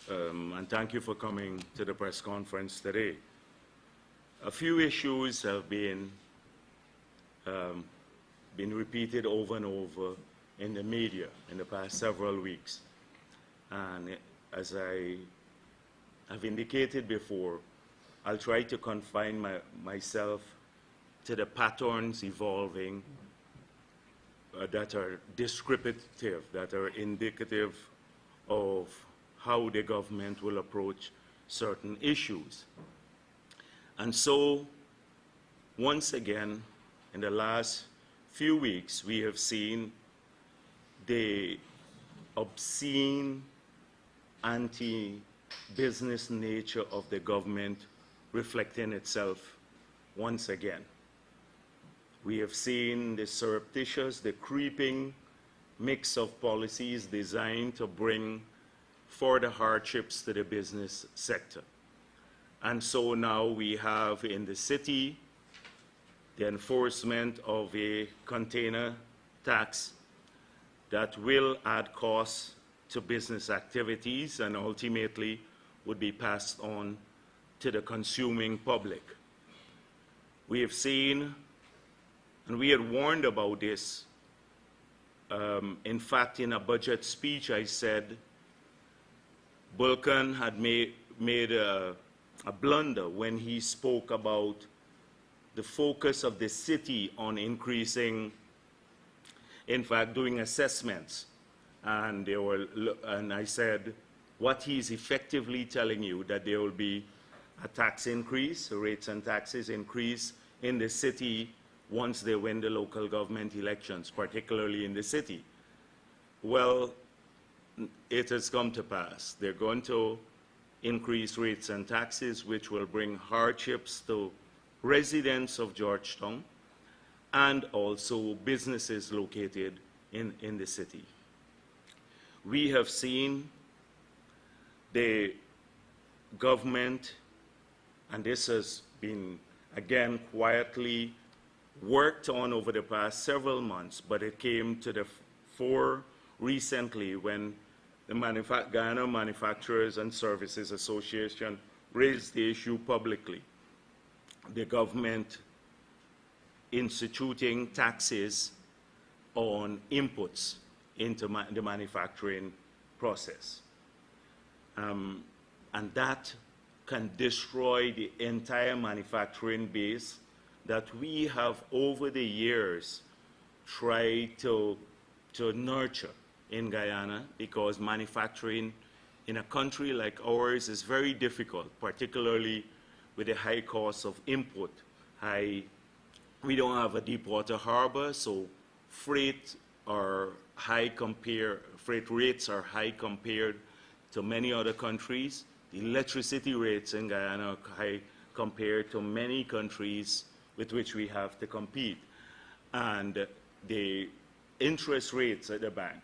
and thank you for coming to the press conference today. A few issues have been repeated over and over in the media in the past several weeks. And as I have indicated before, I'll try to confine myself to the patterns evolving that are descriptive, that are indicative of how the government will approach certain issues. And so, once again, in the last few weeks, we have seen the obscene anti-business nature of the government reflecting itself once again. We have seen the surreptitious, the creeping mix of policies designed to bring further hardships to the business sector. And so now we have in the city the enforcement of a container tax that will add costs to business activities and ultimately would be passed on to the consuming public. We have seen, and we had warned about this, in fact, in a budget speech, I said Vulcan had made a blunder when he spoke about the focus of the city on increasing, in fact, doing assessments. And I said, what he's effectively telling you, that there will be a tax increase, rates and taxes increase in the city once they win the local government elections, particularly in the city. Well, it has come to pass. They're going to increase rates and taxes, which will bring hardships to residents of Georgetown and also businesses located in the city. We have seen the government, and this has been, again, quietly worked on over the past several months, but it came to the fore recently when the Guyana Manufacturers and Services Association raised the issue publicly. The government instituting taxes on inputs into the manufacturing process. And that can destroy the entire manufacturing base that we have over the years tried to nurture in Guyana, because manufacturing in a country like ours is very difficult, particularly with the high cost of input. We don't have a deep water harbor, so freight rates are high compared to many other countries. The electricity rates in Guyana are high compared to many countries with which we have to compete. And the interest rates at the bank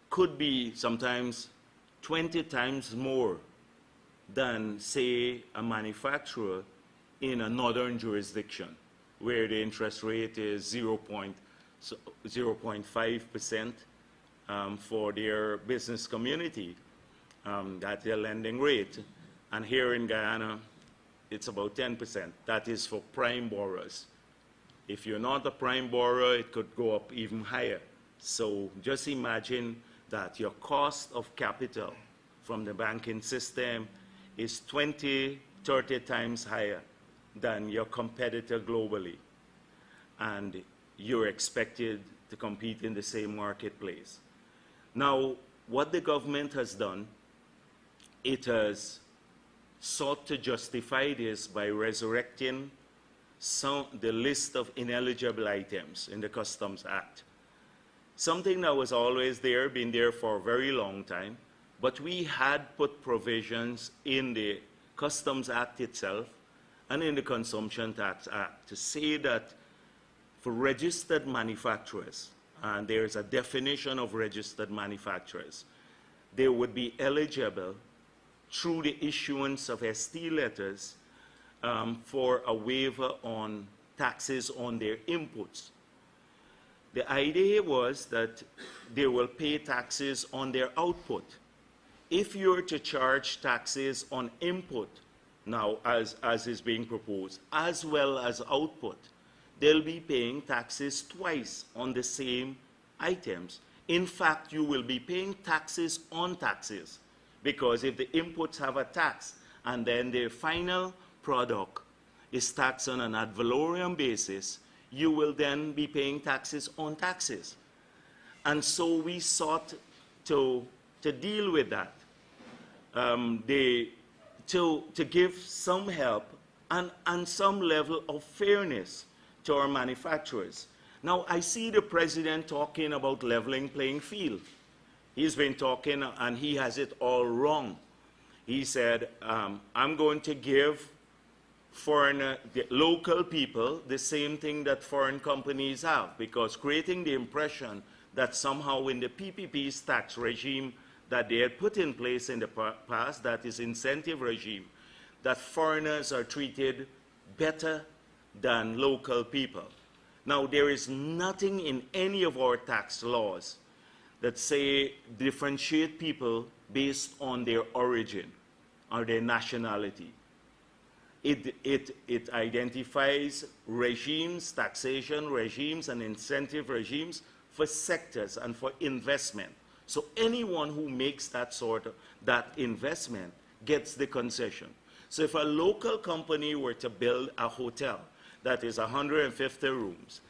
could be sometimes 20 times more than, say, a manufacturer in a northern jurisdiction, where the interest rate is 0.5% for their business community, that's their lending rate. And here in Guyana, it's about 10%. That is for prime borrowers. If you're not a prime borrower, it could go up even higher. So just imagine that your cost of capital from the banking system is 20, 30 times higher than your competitor globally. And you're expected to compete in the same marketplace. Now, what the government has done, it has sought to justify this by resurrecting the list of ineligible items in the Customs Act. Something that was always there, been there for a very long time, but we had put provisions in the Customs Act itself and in the Consumption Tax Act to say that for registered manufacturers, and there's a definition of registered manufacturers, they would be eligible through the issuance of ST letters for a waiver on taxes on their inputs. The idea was that they will pay taxes on their output. if you're to charge taxes on input now, as is being proposed, as well as output, they'll be paying taxes twice on the same items. In fact, you will be paying taxes on taxes, because if the inputs have a tax and then the final product is taxed on an ad valorem basis, you will then be paying taxes on taxes. And so we sought to deal with that, to give some help and some level of fairness to our manufacturers. Now, I see the president talking about leveling playing field. He's been talking, and he has it all wrong. He said, I'm going to give the local people the same thing that foreign companies have, because creating the impression that somehow in the PPP's tax regime that they had put in place in the past, that is incentive regime, that foreigners are treated better than local people. Now, there is nothing in any of our tax laws that say differentiate people based on their origin or their nationality. It identifies regimes, taxation regimes and incentive regimes for sectors and for investment. So anyone who makes that investment gets the concession. So if a local company were to build a hotel that is 150 rooms,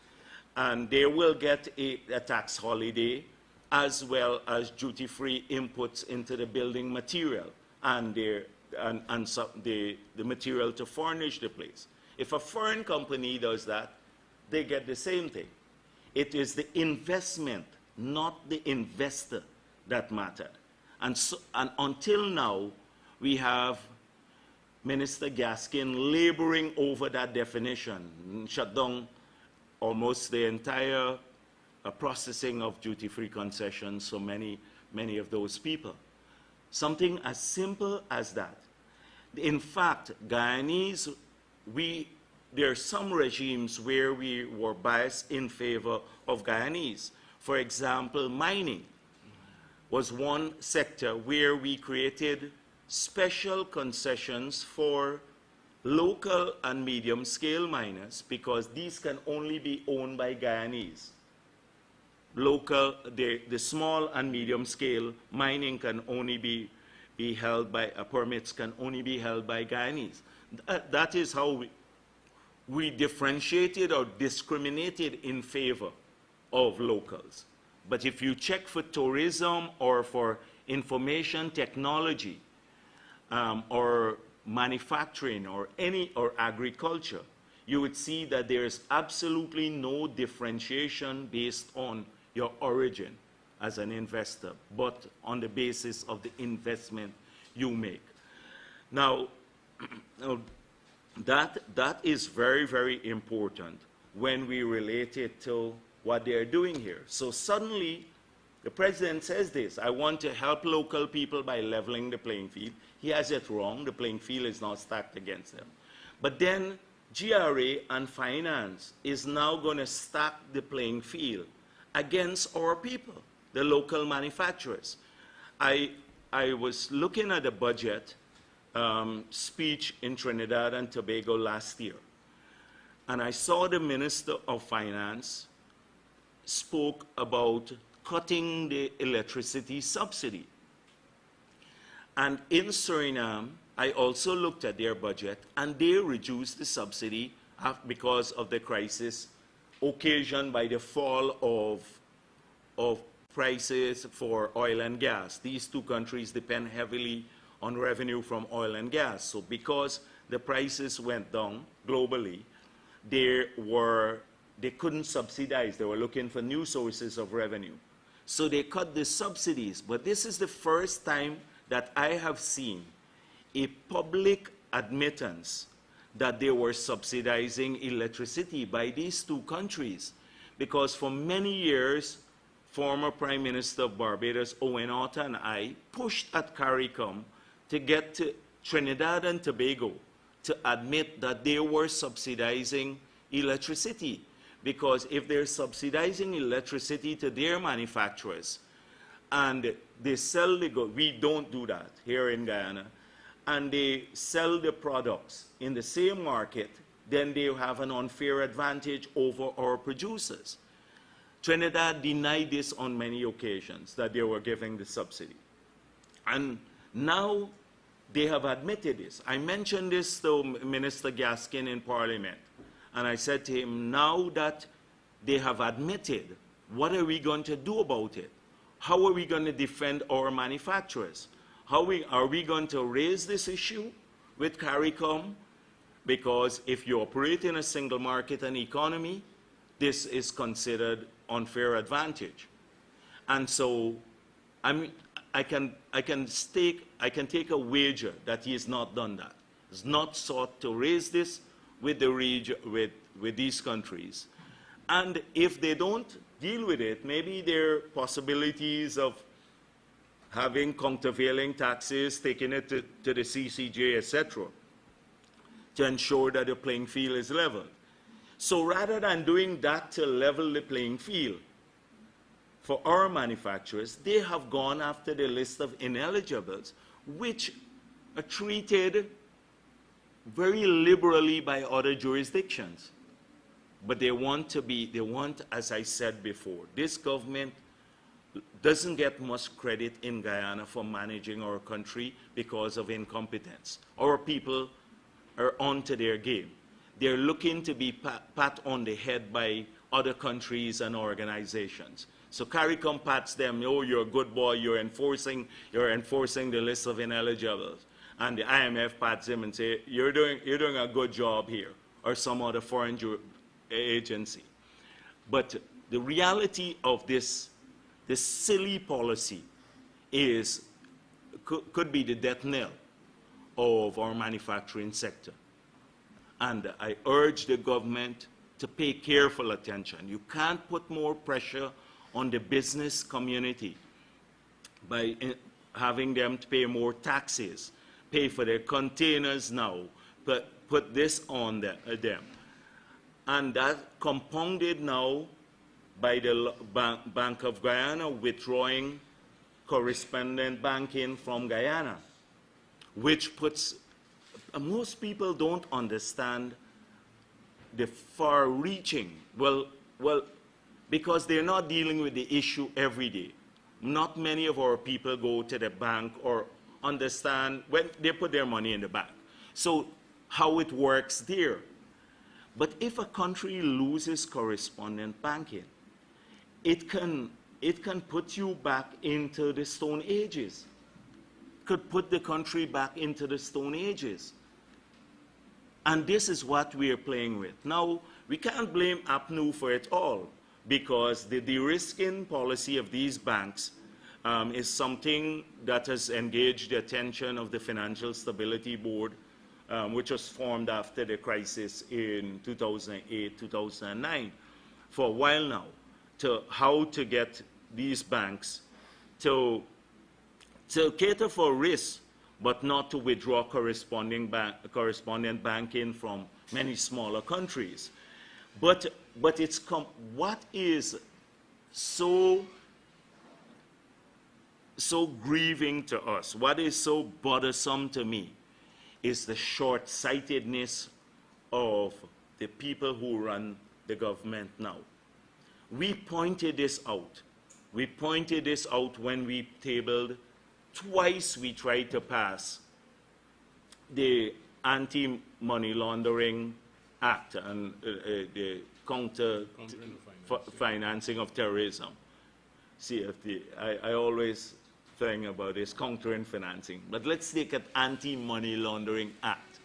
and they will get a tax holiday as well as duty-free inputs into the building material and the material to furnish the place. If a foreign company does that, they get the same thing. It is the investment, not the investor, that mattered. And until now, we have Minister Gaskin laboring over that definition, shut down almost the entire processing of duty-free concessions for many of those people. Something as simple as that. In fact, Guyanese, there are some regimes where we were biased in favor of Guyanese. For example, mining was one sector where we created special concessions for local and medium-scale miners, because these can only be owned by Guyanese. The small and medium-scale mining can only be held by, permits can only be held by Guyanese. That is how we differentiated or discriminated in favor of locals. But if you check for tourism or for information technology or manufacturing or agriculture, you would see that there is absolutely no differentiation based on your origin as an investor, but on the basis of the investment you make. Now, that is very, very important when we relate it to what they're doing here. So suddenly, the president says this: I want to help local people by leveling the playing field. He has it wrong. The playing field is not stacked against them. But then GRA and finance is now going to stack the playing field against our people, the local manufacturers. I was looking at the budget speech in Trinidad and Tobago last year, and I saw the Minister of Finance spoke about cutting the electricity subsidy. And in Suriname, I also looked at their budget, and they reduced the subsidy because of the crisis occasioned by the fall of prices for oil and gas. These two countries depend heavily on revenue from oil and gas. So because the prices went down globally, they couldn't subsidize. They were looking for new sources of revenue. So they cut the subsidies. But this is the first time that I have seen a public admittance that they were subsidizing electricity by these two countries. Because for many years, former Prime Minister of Barbados, Owen Orta, and I pushed at CARICOM to get to Trinidad and Tobago to admit that they were subsidizing electricity. Because if they're subsidizing electricity to their manufacturers, and they sell the goods. We don't do that here in Guyana. And they sell the products in the same market, then they have an unfair advantage over our producers. Trinidad denied this on many occasions, that they were giving the subsidy. And now they have admitted this. I mentioned this to Minister Gaskin in Parliament, and I said to him, now that they have admitted, what are we going to do about it? How are we going to defend our manufacturers? Are we going to raise this issue with CARICOM? Because if you operate in a single market and economy, this is considered unfair advantage. And so I can take a wager that he has not done that. He's not sought to raise this with the region, with these countries. And if they don't deal with it, maybe there are possibilities of having countervailing taxes, taking it to the CCJ, etc., to ensure that the playing field is leveled. So rather than doing that to level the playing field for our manufacturers, they have gone after the list of ineligibles, which are treated very liberally by other jurisdictions. But they want, as I said before, this government doesn't get much credit in Guyana for managing our country because of incompetence. Our people are onto their game. They're looking to be pat on the head by other countries and organizations. So CARICOM pats them, oh, you're a good boy, you're enforcing the list of ineligibles. And the IMF pats them and say, you're doing a good job here, or some other foreign agency. But the reality of this silly policy could be the death knell of our manufacturing sector. And I urge the government to pay careful attention. You can't put more pressure on the business community by having them to pay more taxes, pay for their containers now, but put this on them. And that compounded now by the Bank of Guyana withdrawing correspondent banking from Guyana, which puts, most people don't understand the far-reaching, because they're not dealing with the issue every day. Not many of our people go to the bank or understand when they put their money in the bank. So how it works there. But if a country loses correspondent banking, it can put you back into the Stone Ages. Could put the country back into the Stone Ages. And this is what we are playing with. Now, we can't blame APNU for it all, because the de-risking policy of these banks is something that has engaged the attention of the Financial Stability Board, which was formed after the crisis in 2008, 2009, for a while now, to how to get these banks to cater for risk, but not to withdraw correspondent banking from many smaller countries. But it's what is so grieving to us, what is so bothersome to me, is the short-sightedness of the people who run the government now. We pointed this out. We pointed this out when we tabled, twice we tried to pass the Anti-Money Laundering Act and the Financing of Terrorism, CFT. I always think about this, countering financing. But let's take an Anti-Money Laundering Act.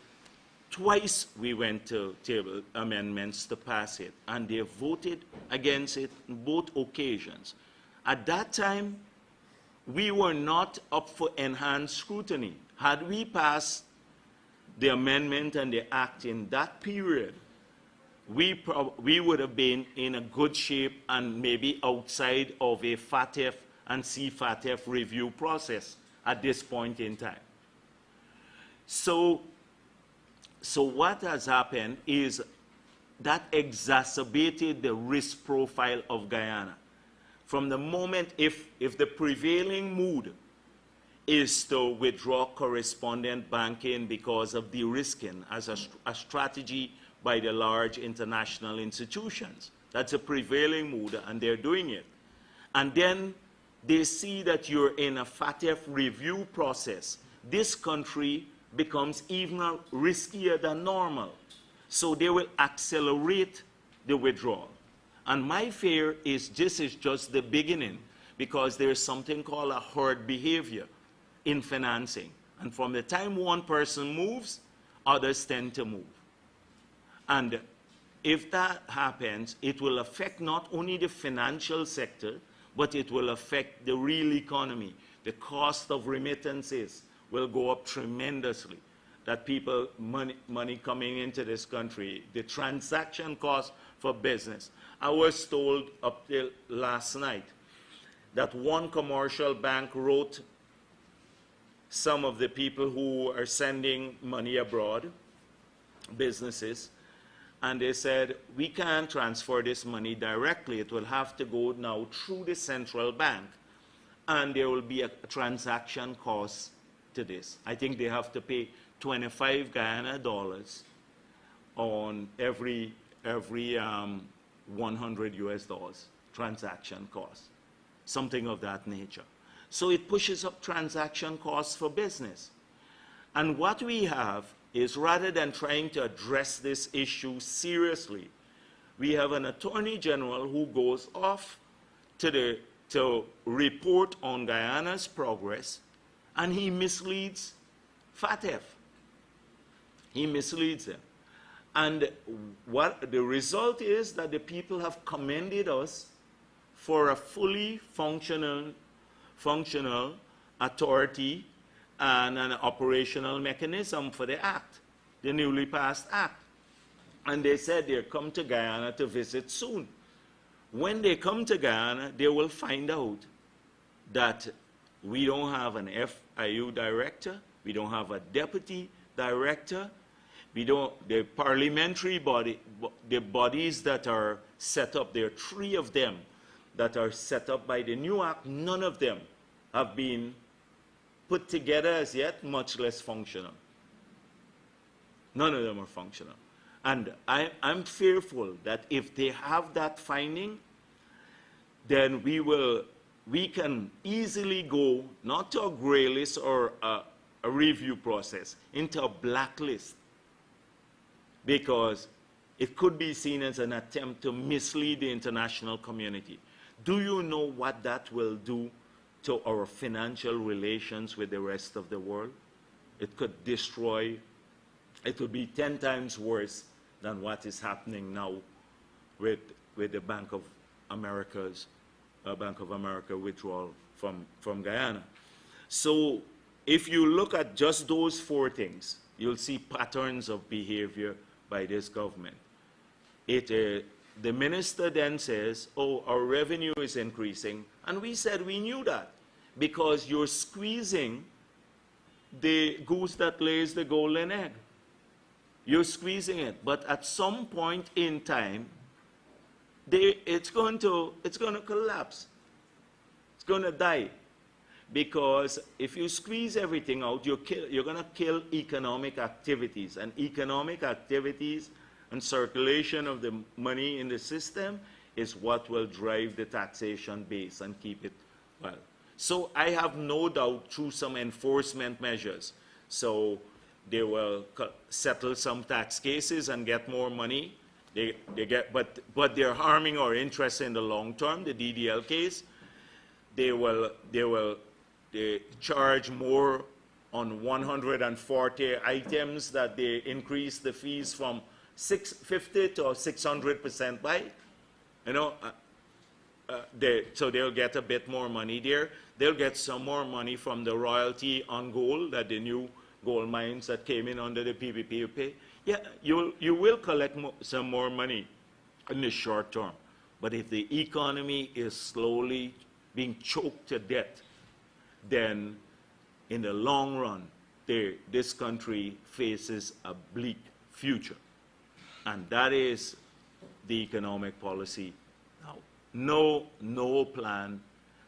Twice we went to table amendments to pass it, and they voted against it on both occasions. At that time, we were not up for enhanced scrutiny. Had we passed the amendment and the act in that period, we would have been in a good shape and maybe outside of a FATF and CFATF review process at this point in time. So what has happened is that exacerbated the risk profile of Guyana. From the moment, if the prevailing mood is to withdraw correspondent banking because of de-risking as a strategy by the large international institutions. That's a prevailing mood, and they're doing it. And then they see that you're in a FATF review process. This country becomes even riskier than normal. So they will accelerate the withdrawal. And my fear is this is just the beginning, because there's something called a herd behavior in financing. And from the time one person moves, others tend to move. And if that happens, it will affect not only the financial sector, but it will affect the real economy. The cost of remittances will go up tremendously. That people, money coming into this country, the transaction cost for business. I was told up till last night that one commercial bank wrote some of the people who are sending money abroad, businesses, and they said, we can't transfer this money directly. It will have to go now through the central bank, and there will be a transaction cost to this. I think they have to pay 25 Guyana dollars on every 100 US dollars transaction cost, something of that nature. So it pushes up transaction costs for business. And what we have is, rather than trying to address this issue seriously, we have an attorney general who goes off to report on Guyana's progress, and he misleads FATF. He misleads them. And what the result is that the people have commended us for a fully functional authority and an operational mechanism for the act, the newly passed act. And they said they'll come to Guyana to visit soon. When they come to Guyana, they will find out that we don't have an FIU director, we don't have a deputy director, the parliamentary body, the bodies that are set up, there are 3 of them that are set up by the new act, none of them have been put together as yet, much less functional. None of them are functional. And I'm fearful that if they have that finding, then we can easily go, not to a gray list or a review process, into a blacklist, because it could be seen as an attempt to mislead the international community. Do you know what that will do to our financial relations with the rest of the world? It could destroy, it would be 10 times worse than what is happening now with the Bank of America withdrawal from Guyana. So if you look at just those 4 things, you'll see patterns of behavior by this government. The minister then says, oh, our revenue is increasing. And we said we knew that, because you're squeezing the goose that lays the golden egg. You're squeezing it. But at some point in time, it's going to collapse. It's going to die. Because if you squeeze everything out, you're going to kill economic activities. And economic activities and circulation of the money in the system is what will drive the taxation base and keep it well. So I have no doubt, through some enforcement measures, so they will settle some tax cases and get more money. But they're harming our interests in the long term. The DDL case, they charge more on 140 items that they increase the fees from 650 to 600% by. You know, so they'll get a bit more money there. They'll get some more money from the royalty on gold, that the new gold mines that came in under the PPP pay. Yeah, you will collect some more money in the short term. But if the economy is slowly being choked to death, then in the long run, this country faces a bleak future. And that is the economic policy now. no plan,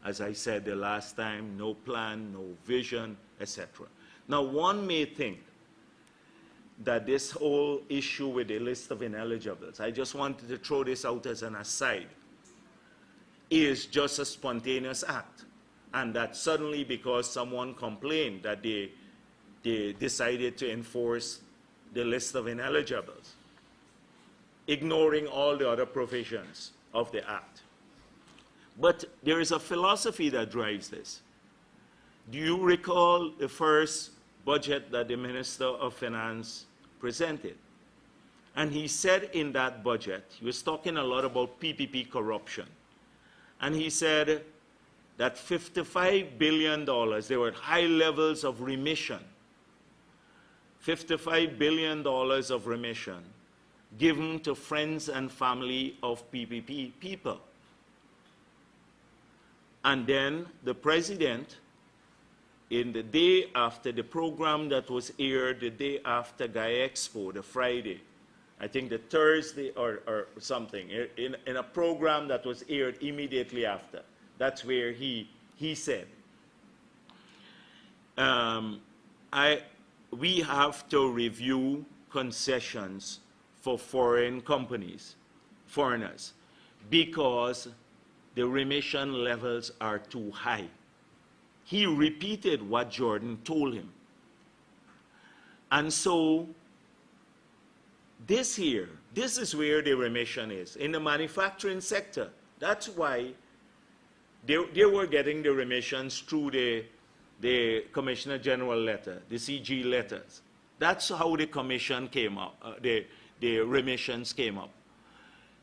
as I said the last time, no plan, no vision, etc. Now, one may think that this whole issue with the list of ineligibles, I just wanted to throw this out as an aside, is just a spontaneous act. And that suddenly, because someone complained that they decided to enforce the list of ineligibles, ignoring all the other provisions of the act. But there is a philosophy that drives this. Do you recall the first budget that the Minister of Finance presented? And he said in that budget, he was talking a lot about PPP corruption. And he said that $55 billion, there were high levels of remission, $55 billion of remission given to friends and family of PPP people. And then the president, in the day after the program that was aired, the day after Guy Expo, the Friday, I think the Thursday or something, in a program that was aired immediately after, that's where he said, we have to review concessions for foreign companies, foreigners, because the remission levels are too high. He repeated what Jordan told him. And so this is where the remission is, in the manufacturing sector. That's why they were getting the remissions through the Commissioner General letter, the CG letters. That's how the commission came up, the remissions came up.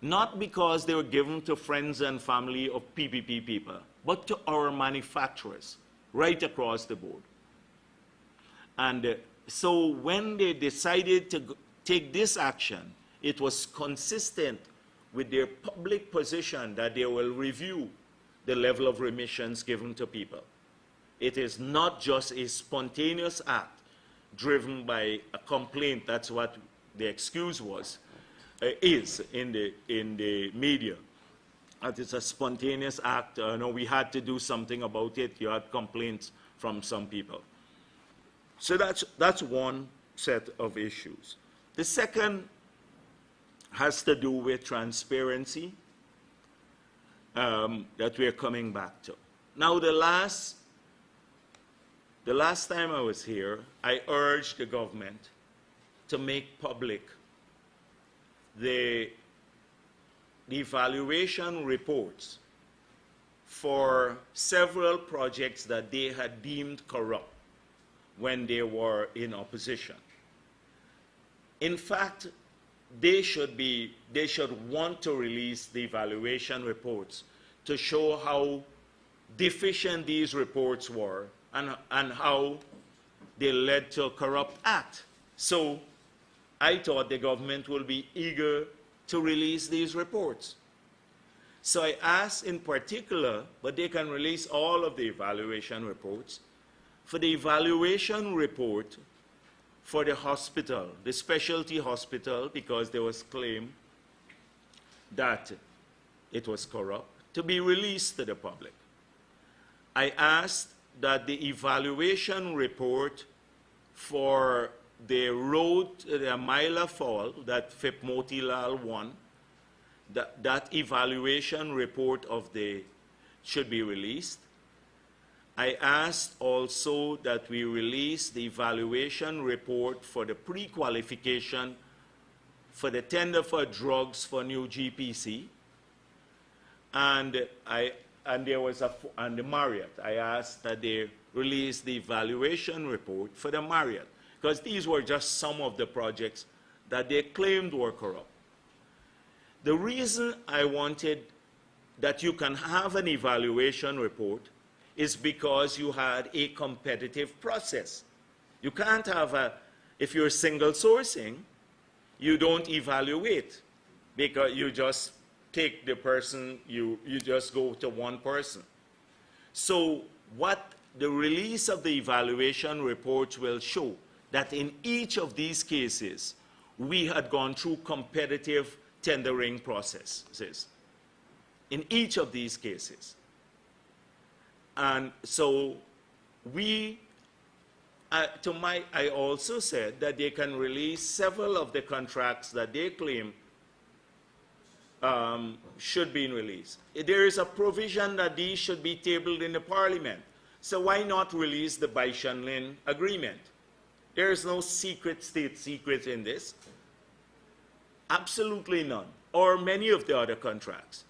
Not because they were given to friends and family of PPP people, but to our manufacturers right across the board. And so when they decided to take this action, it was consistent with their public position that they will review the level of remissions given to people. It is not just a spontaneous act driven by a complaint. That's what the excuse was, is in the media. That it's a spontaneous act. No, we had to do something about it. You had complaints from some people. So that's one set of issues. The second has to do with transparency that we're coming back to. Now, the last time I was here, I urged the government to make public the evaluation reports for several projects that they had deemed corrupt when they were in opposition. In fact, they should want to release the evaluation reports to show how deficient these reports were and how they led to a corrupt act. So I thought the government will be eager to release these reports. So I asked in particular, but they can release all of the evaluation reports, for the evaluation report for the hospital, the specialty hospital, because there was claim that it was corrupt, to be released to the public. I asked that the evaluation report for the road, the Myla Fall, that FIP Motilal won, that evaluation report should be released. I asked also that we release the evaluation report for the pre-qualification for the tender for drugs for new GPC, and there was and the Marriott. I asked that they release the evaluation report for the Marriott, because these were just some of the projects that they claimed were corrupt. The reason I wanted that you can have an evaluation report is because you had a competitive process. You can't have if you're single sourcing, you don't evaluate, because you just take the person, you just go to one person. So what the release of the evaluation reports will show, that in each of these cases, we had gone through competitive tendering processes. in each of these cases. And so we, I also said that they can release several of the contracts that they claim should be released. There is a provision that these should be tabled in the Parliament. So why not release the Baishan Agreement? There is no secret, state secret in this. Absolutely none. Or many of the other contracts.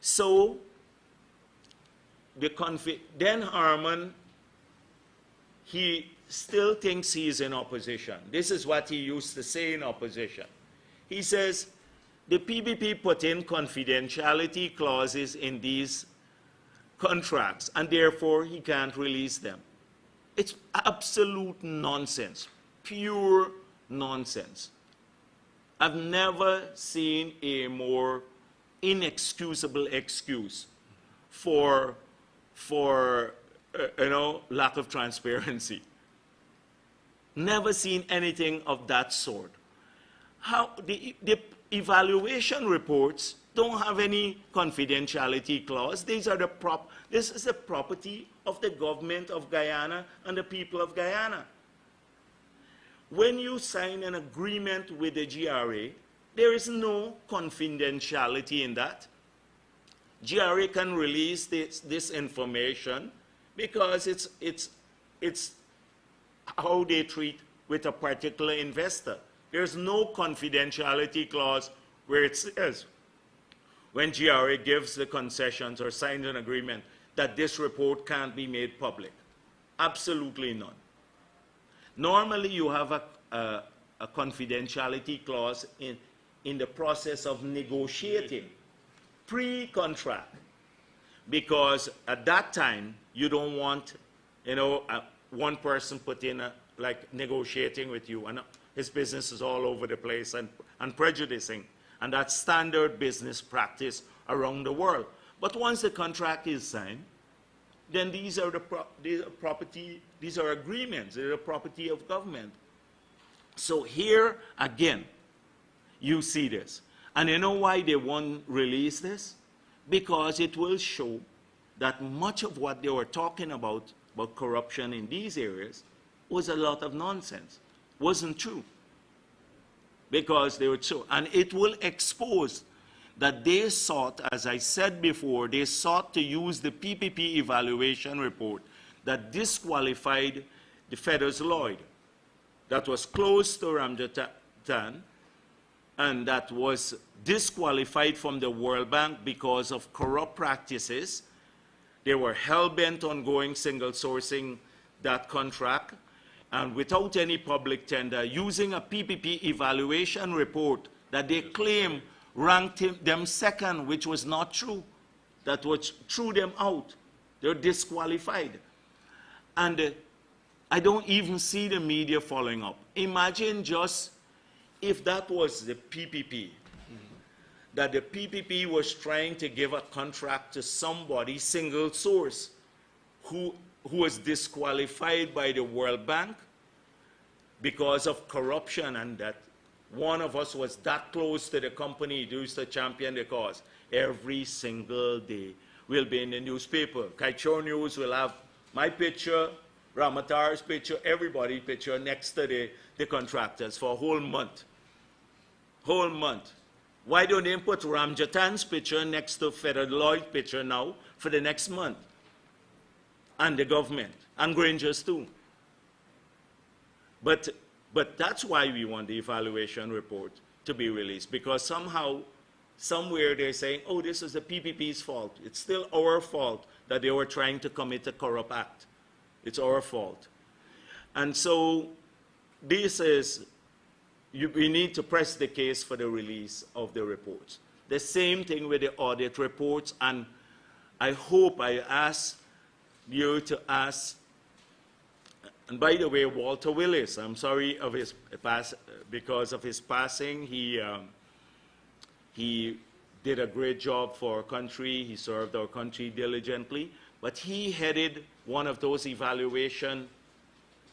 So, Dan Harmon, he still thinks he is in opposition. This is what he used to say in opposition. He says, the PPP put in confidentiality clauses in these contracts, and therefore he can't release them. It's absolute nonsense, pure nonsense. I've never seen a more inexcusable excuse for lack of transparency. Never seen anything of that sort. How the evaluation reports don't have any confidentiality clause. This is the property of the government of Guyana and the people of Guyana. When you sign an agreement with the GRA, there is no confidentiality in that. GRA can release this information because it's how they treat with a particular investor. There's no confidentiality clause where it says, when GRA gives the concessions or signs an agreement, that this report can't be made public. Absolutely none. Normally, you have a confidentiality clause in the process of negotiating, pre-contract, because at that time, you don't want, one person put in, like negotiating with you, and his business is all over the place and prejudicing. And that's standard business practice around the world. But once the contract is signed, then these are these are agreements, they're the property of government. So here, again, you see this. And you know why they won't release this? Because it will show that much of what they were talking about corruption in these areas was a lot of nonsense. Wasn't true. Because they were true. And it will expose that they sought, as I said before, they sought to use the PPP evaluation report that disqualified the Feathers Lloyd, that was close to Ramjatan, and that was disqualified from the World Bank because of corrupt practices. They were hell-bent on going single sourcing that contract, and without any public tender, using a PPP evaluation report that they claim ranked them second, which was not true. That was threw them out. They're disqualified. And I don't even see the media following up. Imagine just if that was the PPP, that the PPP was trying to give a contract to somebody, single source, who was disqualified by the World Bank because of corruption, and that one of us was that close to the company who used to champion the cause. Every single day we'll be in the newspaper. Kaichor News will have my picture, Ramatar's picture, everybody's picture next to the contractors for a whole month. Whole month. Why don't they put Ramjatan's picture next to Feather Lloyd's picture now for the next month? And the government, and Granger's too. But that's why we want the evaluation report to be released, because somehow, somewhere they're saying, oh, this is the PPP's fault. It's still our fault that they were trying to commit a corrupt act. It's our fault. And so this is, we need to press the case for the release of the reports. The same thing with the audit reports, and I hope I ask you to ask. And by the way, Walter Willis, I'm sorry of his because of his passing. He did a great job for our country. He served our country diligently. But he headed one of those evaluation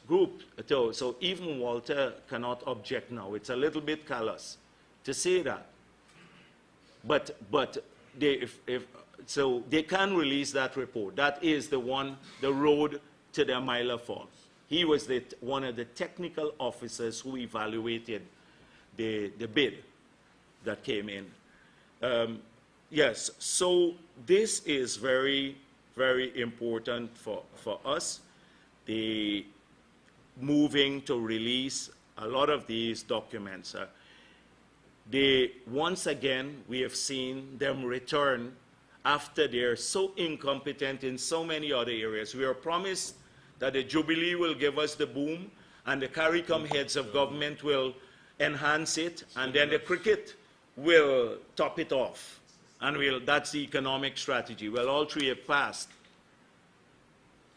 groups. So even Walter cannot object now. It's a little bit callous to say that. But so they can release that report. That is the road to the Mila Fall. He was one of the technical officers who evaluated the bid that came in. Yes, so this is very, very important for us. The moving to release a lot of these documents. Once again, we have seen them return after they're so incompetent in so many other areas. We are promised that the Jubilee will give us the boom, and the CARICOM heads of government will enhance it, and then the cricket will top it off. And that's the economic strategy. Well, all three have passed.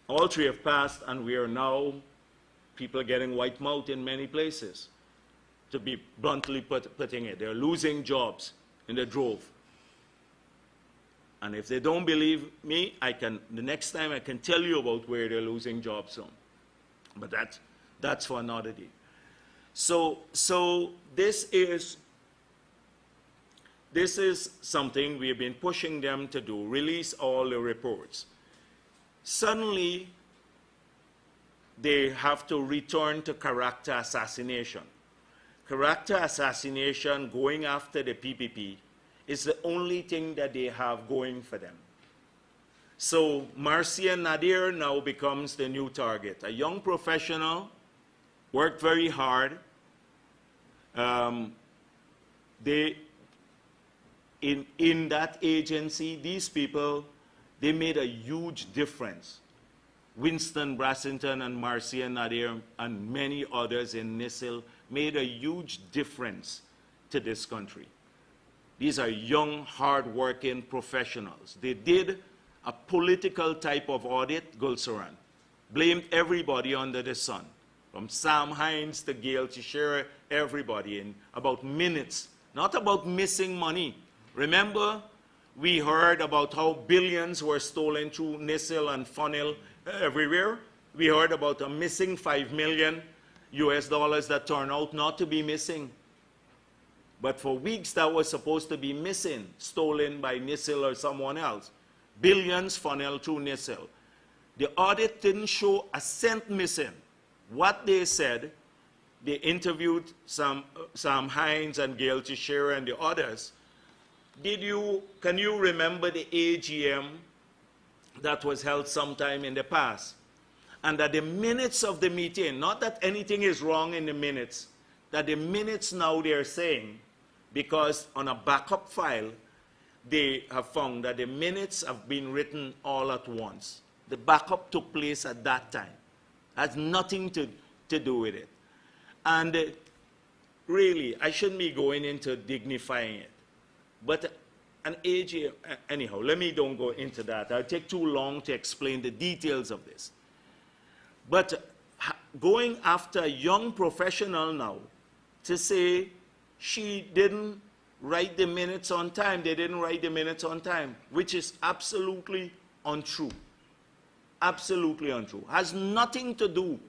All three have passed, and we are now, people are getting white mouth in many places, to be bluntly putting it. They're losing jobs in the drove. And if they don't believe me, the next time I can tell you about where they're losing jobs from. But that's for another day. So this is something we have been pushing them to do, release all the reports. Suddenly, they have to return to character assassination. Character assassination, going after the PPP, is the only thing that they have going for them. So Marcia Nadir now becomes the new target. A young professional, worked very hard. In that agency, these people, they made a huge difference. Winston Brassington and Marcia Nadir and many others in NISIL made a huge difference to this country. These are young, hard-working professionals. They did a political type of audit, Gulsaran, blamed everybody under the sun, from Sam Hines to Gail Teixeira, everybody, in about minutes, not about missing money. Remember, we heard about how billions were stolen through NISIL and funnel everywhere. We heard about a missing $5 million US that turned out not to be missing. But for weeks that was supposed to be missing, stolen by NISIL or someone else. Billions funneled through NISIL. The audit didn't show a cent missing. What they said, they interviewed Sam Hines and Gail Teixeira and the others. Can you remember the AGM that was held sometime in the past? And that the minutes of the meeting, not that anything is wrong in the minutes, that the minutes now they're saying, because on a backup file, they have found that the minutes have been written all at once. The backup took place at that time. Has nothing to do with it. And really, I shouldn't be going into dignifying it. But an AGM, anyhow, don't go into that. I'll take too long to explain the details of this. But going after a young professional now to say she didn't write the minutes on time, they didn't write the minutes on time, which is absolutely untrue. Absolutely untrue. Has nothing to do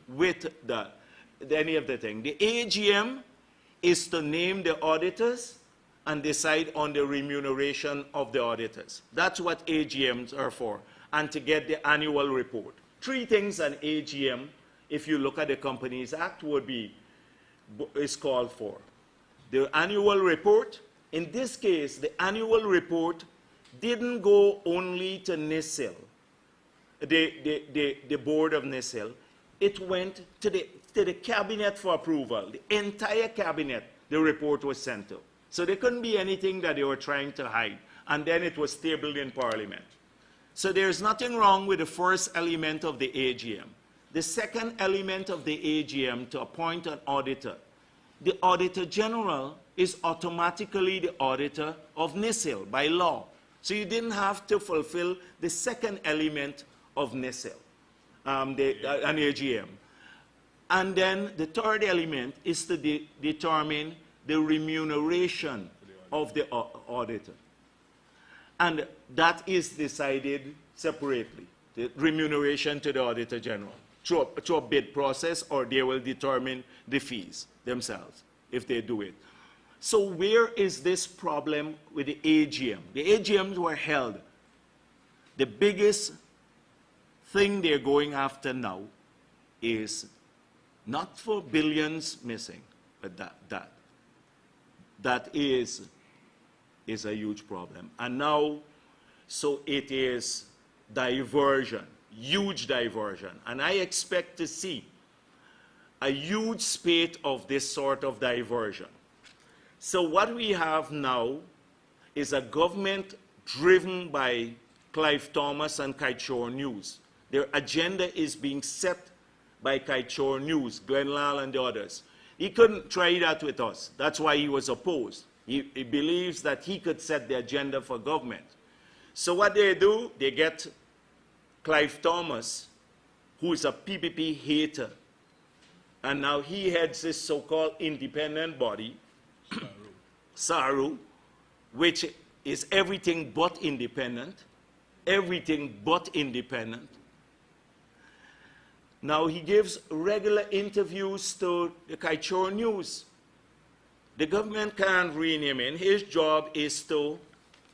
with any of the thing. The AGM is to name the auditors and decide on the remuneration of the auditors. That's what AGMs are for, and to get the annual report. Three things an AGM, if you look at the Companies Act, is called for. The annual report, in this case, the annual report didn't go only to NISIL, the board of NISIL. It went to the cabinet for approval. The entire cabinet, the report was sent to. So there couldn't be anything that they were trying to hide. And then it was tabled in Parliament. So there's nothing wrong with the first element of the AGM. The second element of the AGM, to appoint an auditor. The Auditor General is automatically the auditor of NISIL by law. So you didn't have to fulfill the second element of NISIL, an AGM. And then the third element is to determine the remuneration of the auditor. And that is decided separately, the remuneration to the Auditor General, through a bid process, or they will determine the fees themselves if they do it. So where is this problem with the AGM? The AGMs were held. The biggest thing they're going after now is not for billions missing, but that is a huge problem. And now, so it is diversion, huge diversion. And I expect to see a huge spate of this sort of diversion. So what we have now is a government driven by Clive Thomas and Kaichor News. Their agenda is being set by Kaichor News, Glenn Lal and the others. He couldn't try that with us. That's why he was opposed. He believes that he could set the agenda for government. So what they do, they get Clive Thomas, who is a PPP hater, and now he heads this so-called independent body, SARU, which is everything but independent, everything but independent. Now he gives regular interviews to the Kaichor News. The government can't rein him in. His job is to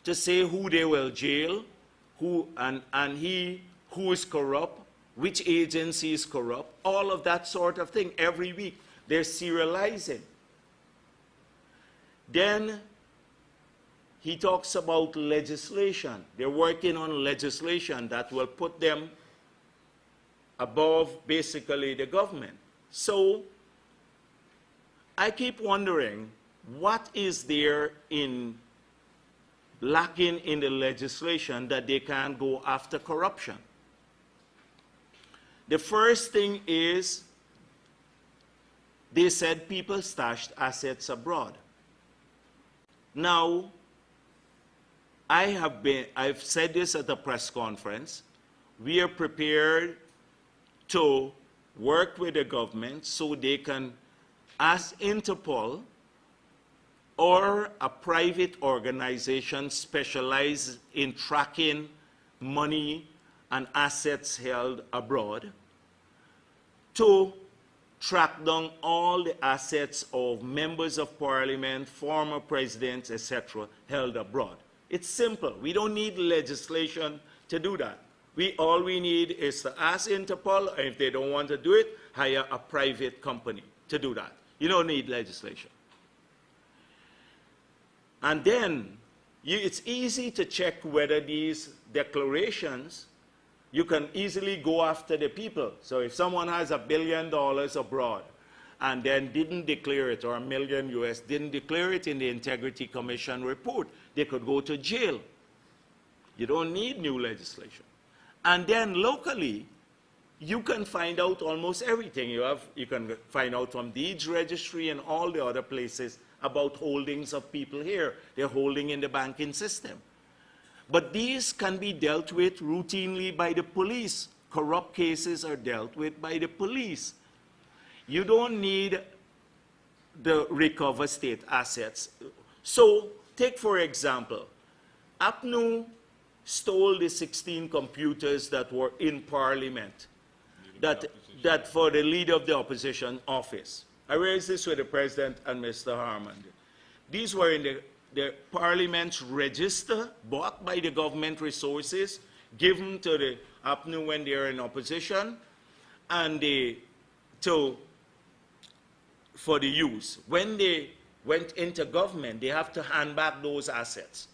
say who they will jail, who is corrupt, which agency is corrupt, all of that sort of thing. Every week they're serializing. Then he talks about legislation. They're working on legislation that will put them above basically the government. So I keep wondering, what is there lacking in the legislation that they can't go after corruption? The first thing is, they said people stashed assets abroad. Now, I've said this at a press conference, we are prepared to work with the government so they can ask Interpol or a private organization specialized in tracking money and assets held abroad to track down all the assets of members of parliament, former presidents, etc., held abroad. It's simple. We don't need legislation to do that. All we need is to ask Interpol, and if they don't want to do it, hire a private company to do that. You don't need legislation. And then it's easy to check whether these declarations, you can easily go after the people. So if someone has $1 billion abroad and then didn't declare it, or $1 million US, didn't declare it in the Integrity Commission report, they could go to jail. You don't need new legislation. And then locally, you can find out almost everything. You can find out from deeds registry and all the other places about holdings of people here. They're holding in the banking system. But these can be dealt with routinely by the police. Corrupt cases are dealt with by the police. You don't need the recover state assets. So take, for example, APNU stole the 16 computers that were in Parliament, that for the leader of the opposition office. I raised this with the President and Mr. Harmon. These were in the Parliament's register, bought by the government resources, given to the APNU when they are in opposition, and for the use. When they went into government, they have to hand back those assets.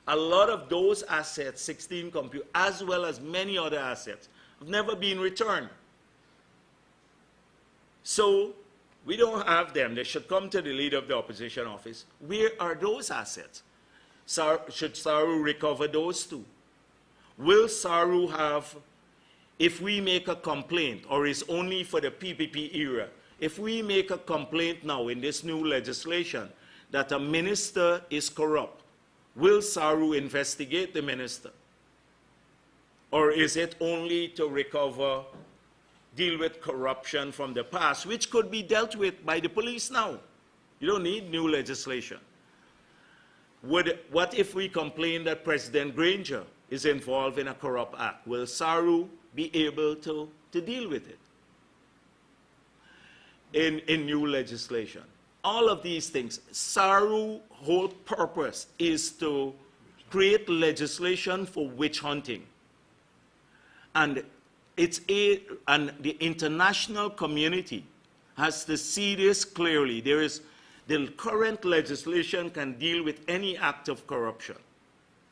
A lot of those assets, 16 computers, as well as many other assets, have never been returned. So we don't have them. They should come to the leader of the opposition office. Where are those assets? Should SARU recover those too? Will SARU have, if we make a complaint, or is only for the PPP era, if we make a complaint now in this new legislation that a minister is corrupt, will SARU investigate the minister? Or is it only to recover, deal with corruption from the past, which could be dealt with by the police now? You don't need new legislation. What if we complain that President Granger is involved in a corrupt act? Will SARU be able to deal with it in new legislation? all of these things. SARU's whole purpose is to create legislation for witch hunting. And and the international community has to see this clearly. The current legislation can deal with any act of corruption.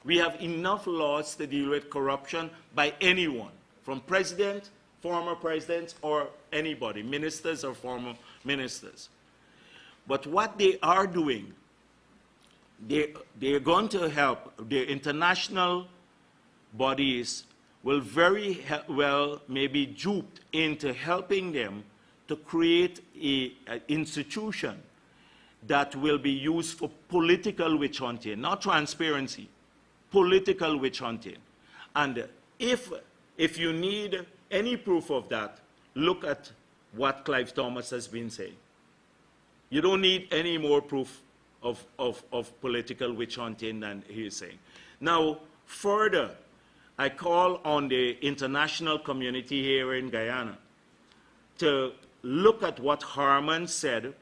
We have enough laws to deal with corruption by anyone, from president, former presidents, or anybody, ministers or former ministers. But what they are doing, they're going to help. The international bodies will very well maybe duped into helping them to create an institution that will be used for political witch hunting, not transparency, political witch hunting. And if you need any proof of that, look at what Clive Thomas has been saying. You don't need any more proof of political witch hunting than he is saying. Now, further, I call on the international community here in Guyana to look at what Harman said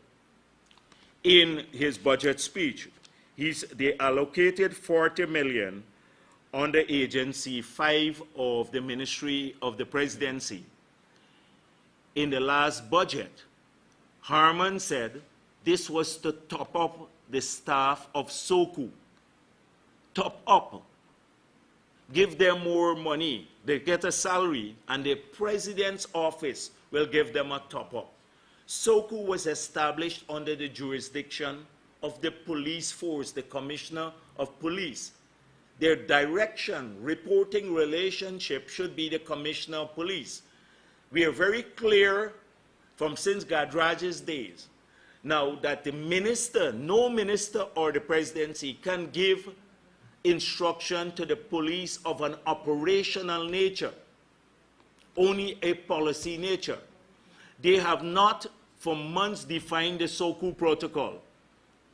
in his budget speech. They allocated 40 million on the agency 5 of the Ministry of the Presidency. In the last budget, Harman said this was to top up the staff of SOCU. Top up. Give them more money. They get a salary, and the president's office will give them a top-up. SOCU was established under the jurisdiction of the police force, the commissioner of police. Their direction, reporting relationship should be the commissioner of police. We are very clear from since Gadraj's days now that the minister, no minister or the presidency can give instruction to the police of an operational nature, only a policy nature. They have not for months defined the SOCU protocol.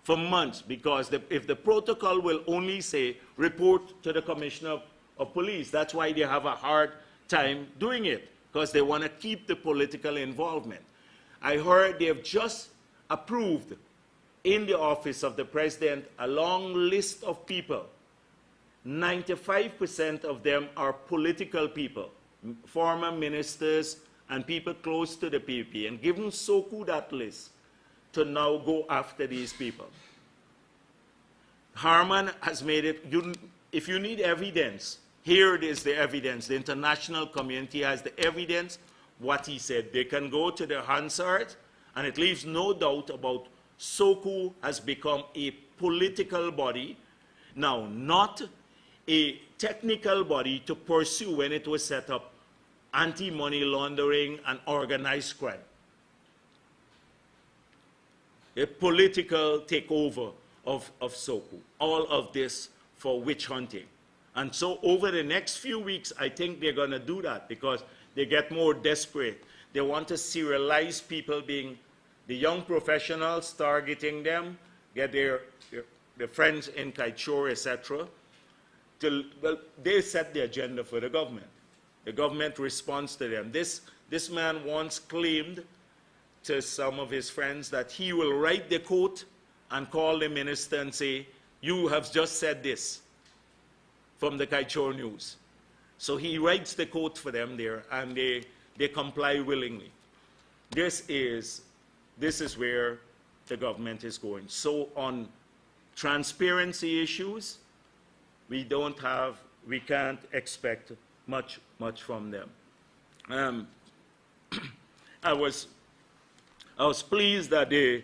For months, because if the protocol will only say report to the commissioner of police, that's why they have a hard time doing it, because they want to keep the political involvement. I heard they have just approved in the office of the president a long list of people. 95% of them are political people, former ministers and people close to the PPP, and given SOCU that list to now go after these people. Harman has made it, if you need evidence, here it is the evidence. The international community has the evidence, what he said. They can go to the Hansard, and it leaves no doubt about SOCU has become a political body, now not a technical body to pursue when it was set up anti-money laundering and organized crime. A political takeover of SOCU. All of this for witch hunting. And so over the next few weeks, I think they're going to do that because they get more desperate. They want to serialize people being the young professionals, targeting them, get their friends in Kaitshore, etc. Well, they set the agenda for the government. The government responds to them. This man once claimed to some of his friends that he will write the quote and call the minister and say, you have just said this from the Kaitshore News. So he writes the quote for them there, and they comply willingly. This is where the government is going. So on transparency issues, we can't expect much from them. I was pleased that the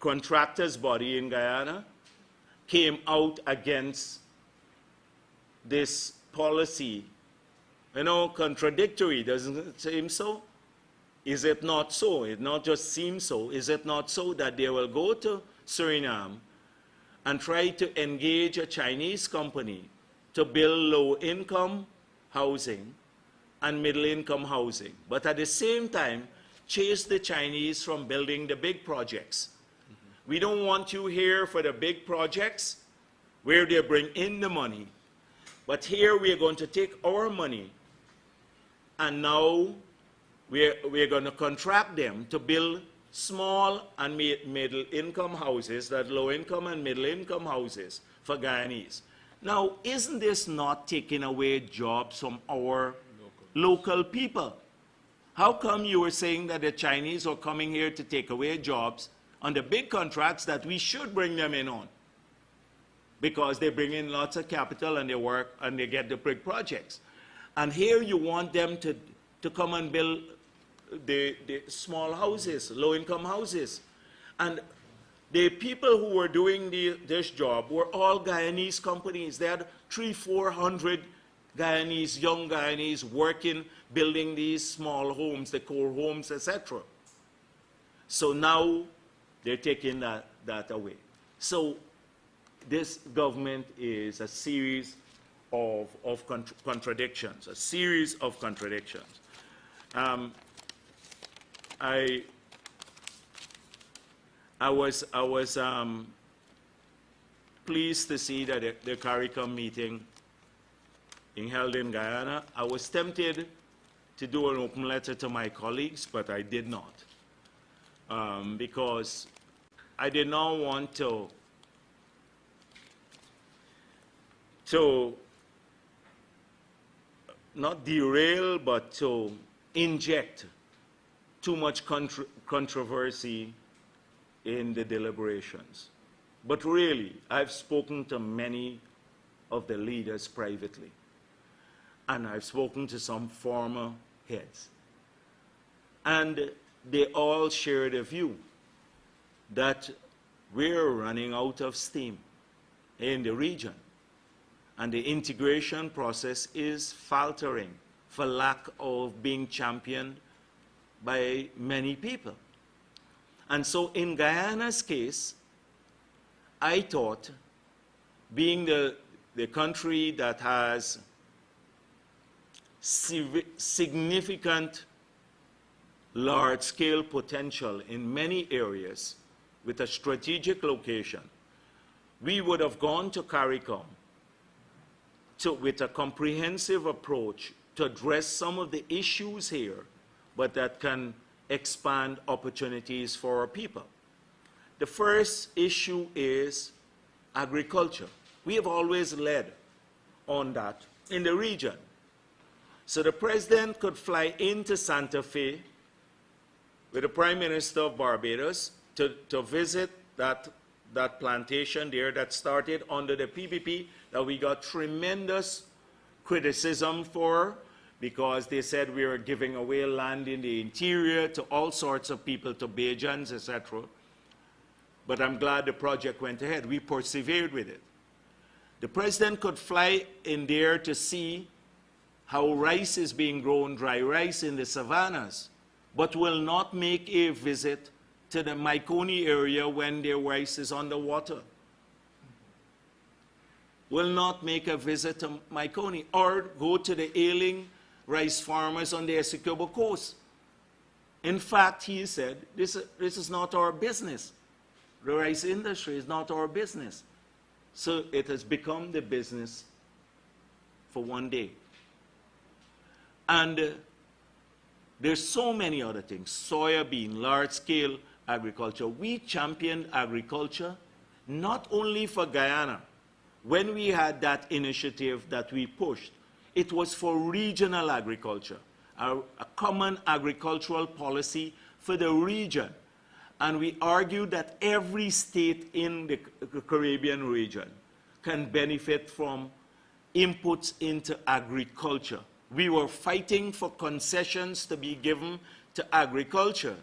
contractors' body in Guyana came out against this policy. You know, contradictory, doesn't it seem so? Is it not so? It not just seems so. Is it not so that they will go to Suriname and try to engage a Chinese company to build low-income housing and middle-income housing, but at the same time, chase the Chinese from building the big projects? We don't want you here for the big projects where they bring in the money, but here we are going to take our money and now we're going to contract them to build small and middle-income houses, that low-income and middle-income houses for Guyanese. Now, isn't this not taking away jobs from our local people? How come you were saying that the Chinese are coming here to take away jobs on the big contracts that we should bring them in on? Because they bring in lots of capital and they work and they get the big projects. And here you want them to come and build the small houses, low-income houses. And the people who were doing this job were all Guyanese companies. They had 300-400 Guyanese, young Guyanese, working, building these small homes, the core homes, etc. So now they're taking that away. So this government is a series of contradictions, a series of contradictions. I was pleased to see that the CARICOM meeting being held in Guyana. I was tempted to do an open letter to my colleagues, but I did not, because I did not want to not derail, but to inject too much controversy in the deliberations. But really, I've spoken to many of the leaders privately, and I've spoken to some former heads. And they all share the view that we're running out of steam in the region, and the integration process is faltering for lack of being championed by many people. And so in Guyana's case, I thought, being the country that has significant large-scale potential in many areas with a strategic location, we would have gone to CARICOM with a comprehensive approach to address some of the issues here, but that can expand opportunities for our people. The first issue is agriculture. We have always led on that in the region. So the president could fly into Santa Fe with the Prime Minister of Barbados to visit that plantation there that started under the PPP that we got tremendous criticism for, because they said we were giving away land in the interior to all sorts of people, to Bajans, etc. But I'm glad the project went ahead. We persevered with it. The president could fly in there to see how rice is being grown, dry rice in the savannas, but will not make a visit to the Maikoni area when their rice is underwater. Will not make a visit to Maikoni, or go to the ailing rice farmers on the Essequibo coast. In fact, he said, this is not our business. The rice industry is not our business. So it has become the business for one day. And there's so many other things. Soya bean, large-scale agriculture. We championed agriculture not only for Guyana. When we had that initiative that we pushed, it was for regional agriculture, a common agricultural policy for the region. And we argued that every state in the Caribbean region can benefit from inputs into agriculture. We were fighting for concessions to be given to agriculture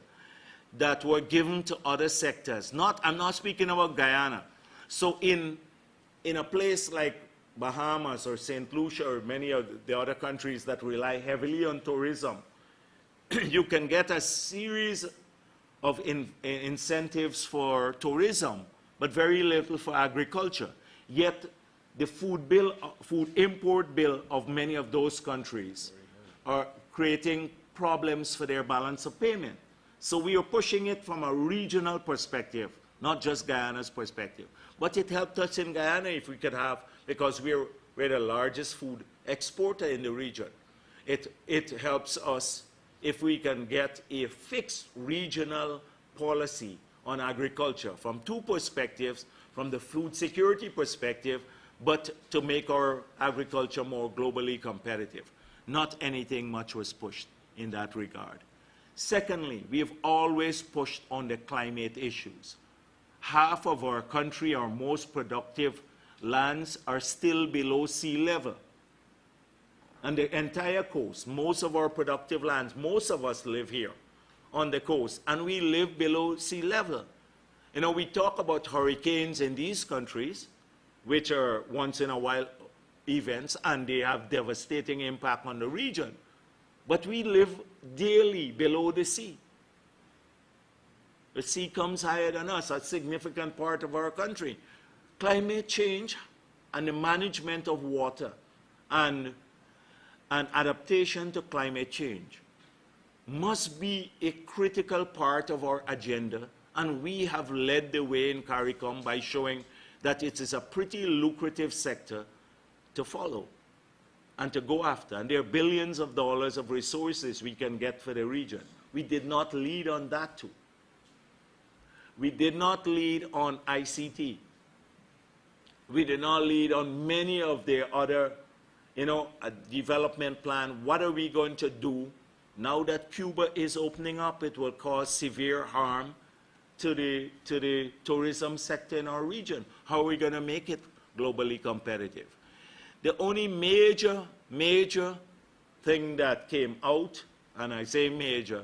that were given to other sectors. I'm not speaking about Guyana. So in a place like Bahamas or St. Lucia or many of the other countries that rely heavily on tourism, you can get a series of incentives for tourism, but very little for agriculture. Yet the food import bill of many of those countries are creating problems for their balance of payment. So we are pushing it from a regional perspective, not just Guyana's perspective. But it helped us in Guyana if we could have, because we're the largest food exporter in the region. It helps us if we can get a fixed regional policy on agriculture from two perspectives, from the food security perspective, but to make our agriculture more globally competitive. Not anything much was pushed in that regard. Secondly, we have always pushed on the climate issues. Half of our country, our most productive lands, are still below sea level. And the entire coast, most of our productive lands, most of us live here on the coast, and we live below sea level. You know, we talk about hurricanes in these countries, which are once in a while events, and they have devastating impact on the region. But we live daily below the sea. The sea comes higher than us, a significant part of our country. Climate change and the management of water and adaptation to climate change must be a critical part of our agenda, and we have led the way in CARICOM by showing that it is a pretty lucrative sector to follow and to go after. And there are billions of dollars of resources we can get for the region. We did not lead on that too. We did not lead on ICT. We did not lead on many of the other, you know, a development plan. What are we going to do now that Cuba is opening up? It will cause severe harm to the tourism sector in our region. How are we going to make it globally competitive? The only major thing that came out, and I say major,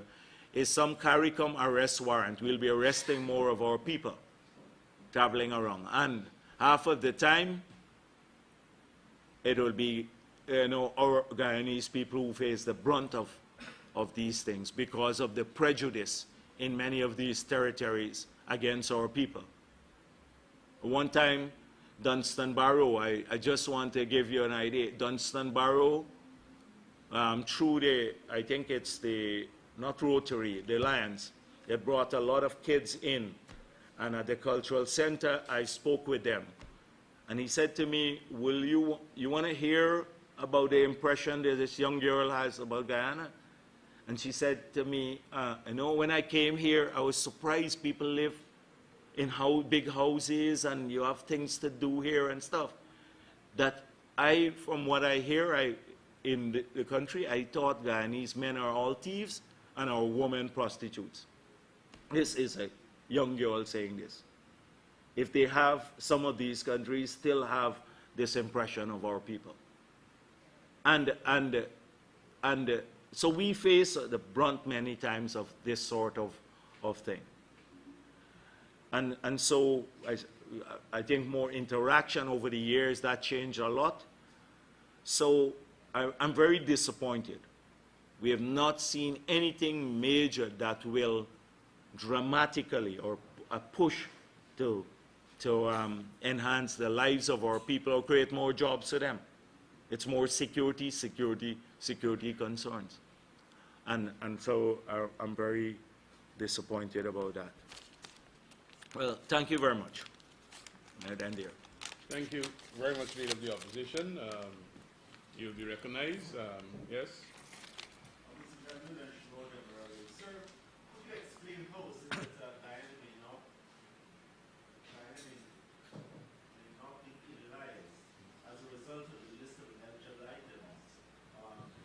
is some CARICOM arrest warrant. We'll be arresting more of our people traveling around. And half of the time, it will be, you know, our Guyanese people who face the brunt of these things because of the prejudice in many of these territories against our people. One time, Dunstan Barrow, I just want to give you an idea. Dunstan Barrow, through the, I think it's the, not Rotary, the Lions, they brought a lot of kids in. And at the cultural center, I spoke with them. And he said to me, you want to hear about the impression that this young girl has about Guyana? And she said to me, you know, when I came here, I was surprised people live in big houses and you have things to do here and stuff. That from what I hear in the country, I thought Guyanese men are all thieves and our women prostitutes. This is a young girl saying this. If they have, some of these countries still have this impression of our people. So we face the brunt many times of this sort of thing. And so I think more interaction over the years, that changed a lot. So I'm very disappointed. We have not seen anything major that will dramatically or a push to enhance the lives of our people or create more jobs for them. It's more security concerns. And so I'm very disappointed about that. Well, thank you very much. I'd end here. Thank you very much, Leader of the Opposition. You'll be recognized. Yes? Sir, could you explain how, since Guyana may not be penalized as a result of the list of eligible items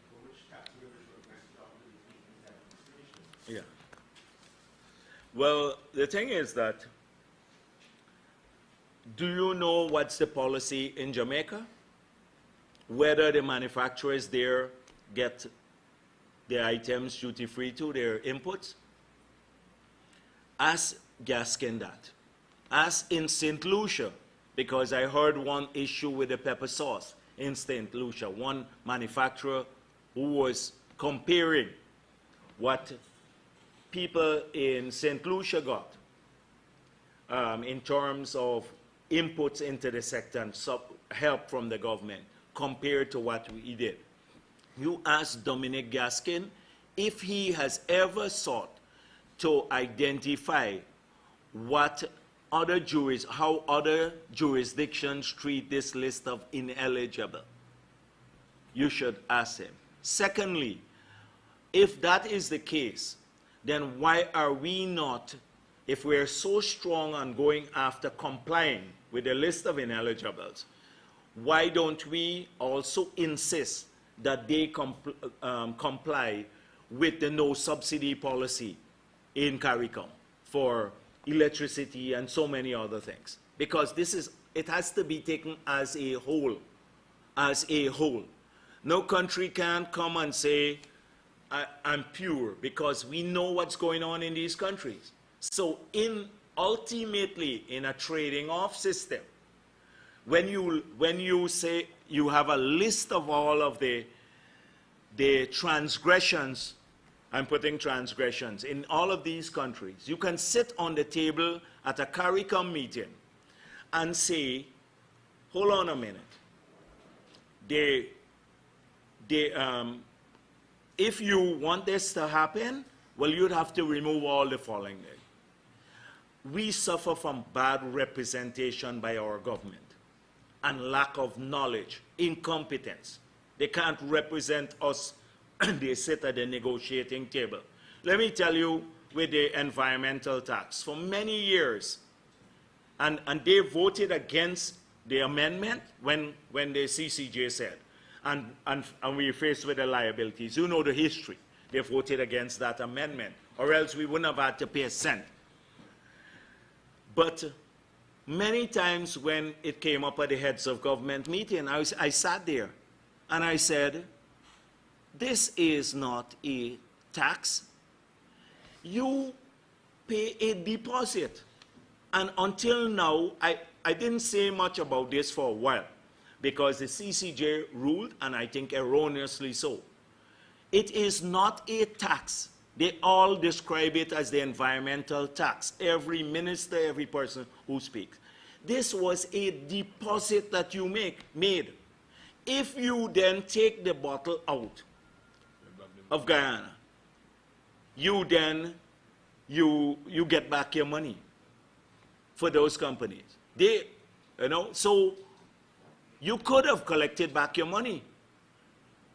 for which tax revenues were vested under the previous administration? Yeah. Well, the thing is that, do you know what's the policy in Jamaica? Whether the manufacturers there get their items duty-free to their inputs? Ask Gaskin that. Ask in St. Lucia, because I heard one issue with the pepper sauce in St. Lucia. One manufacturer who was comparing what people in St. Lucia got in terms of inputs into the sector and help from the government compared to what we did. You ask Dominic Gaskin if he has ever sought to identify what how other jurisdictions treat this list of ineligible. You should ask him. Secondly, if that is the case, then why are we not if we're so strong on going after complying with the list of ineligibles, why don't we also insist that they comply with the no subsidy policy in CARICOM for electricity and so many other things? Because it has to be taken as a whole, as a whole. No country can come and say, I'm pure, because we know what's going on in these countries. So ultimately, in a trading off system, when you say you have a list of all of the transgressions, I'm putting transgressions, in all of these countries, you can sit on the table at a CARICOM meeting and say, hold on a minute, if you want this to happen, well, you'd have to remove all the following. We suffer from bad representation by our government and lack of knowledge, incompetence. They can't represent us. They sit at the negotiating table. Let me tell you, with the environmental tax, for many years, and they voted against the amendment when the CCJ said, and we faced with the liabilities. You know the history. They voted against that amendment, or else we wouldn't have had to pay a cent. But many times when it came up at the heads of government meeting, I sat there and I said, this is not a tax. You pay a deposit. And until now, I didn't say much about this for a while, because the CCJ ruled, and I think erroneously so. It is not a tax. They all describe it as the environmental tax. Every minister, every person who speaks. This was a deposit that you made. If you then take the bottle out of Guyana, you get back your money for those companies. So you could have collected back your money,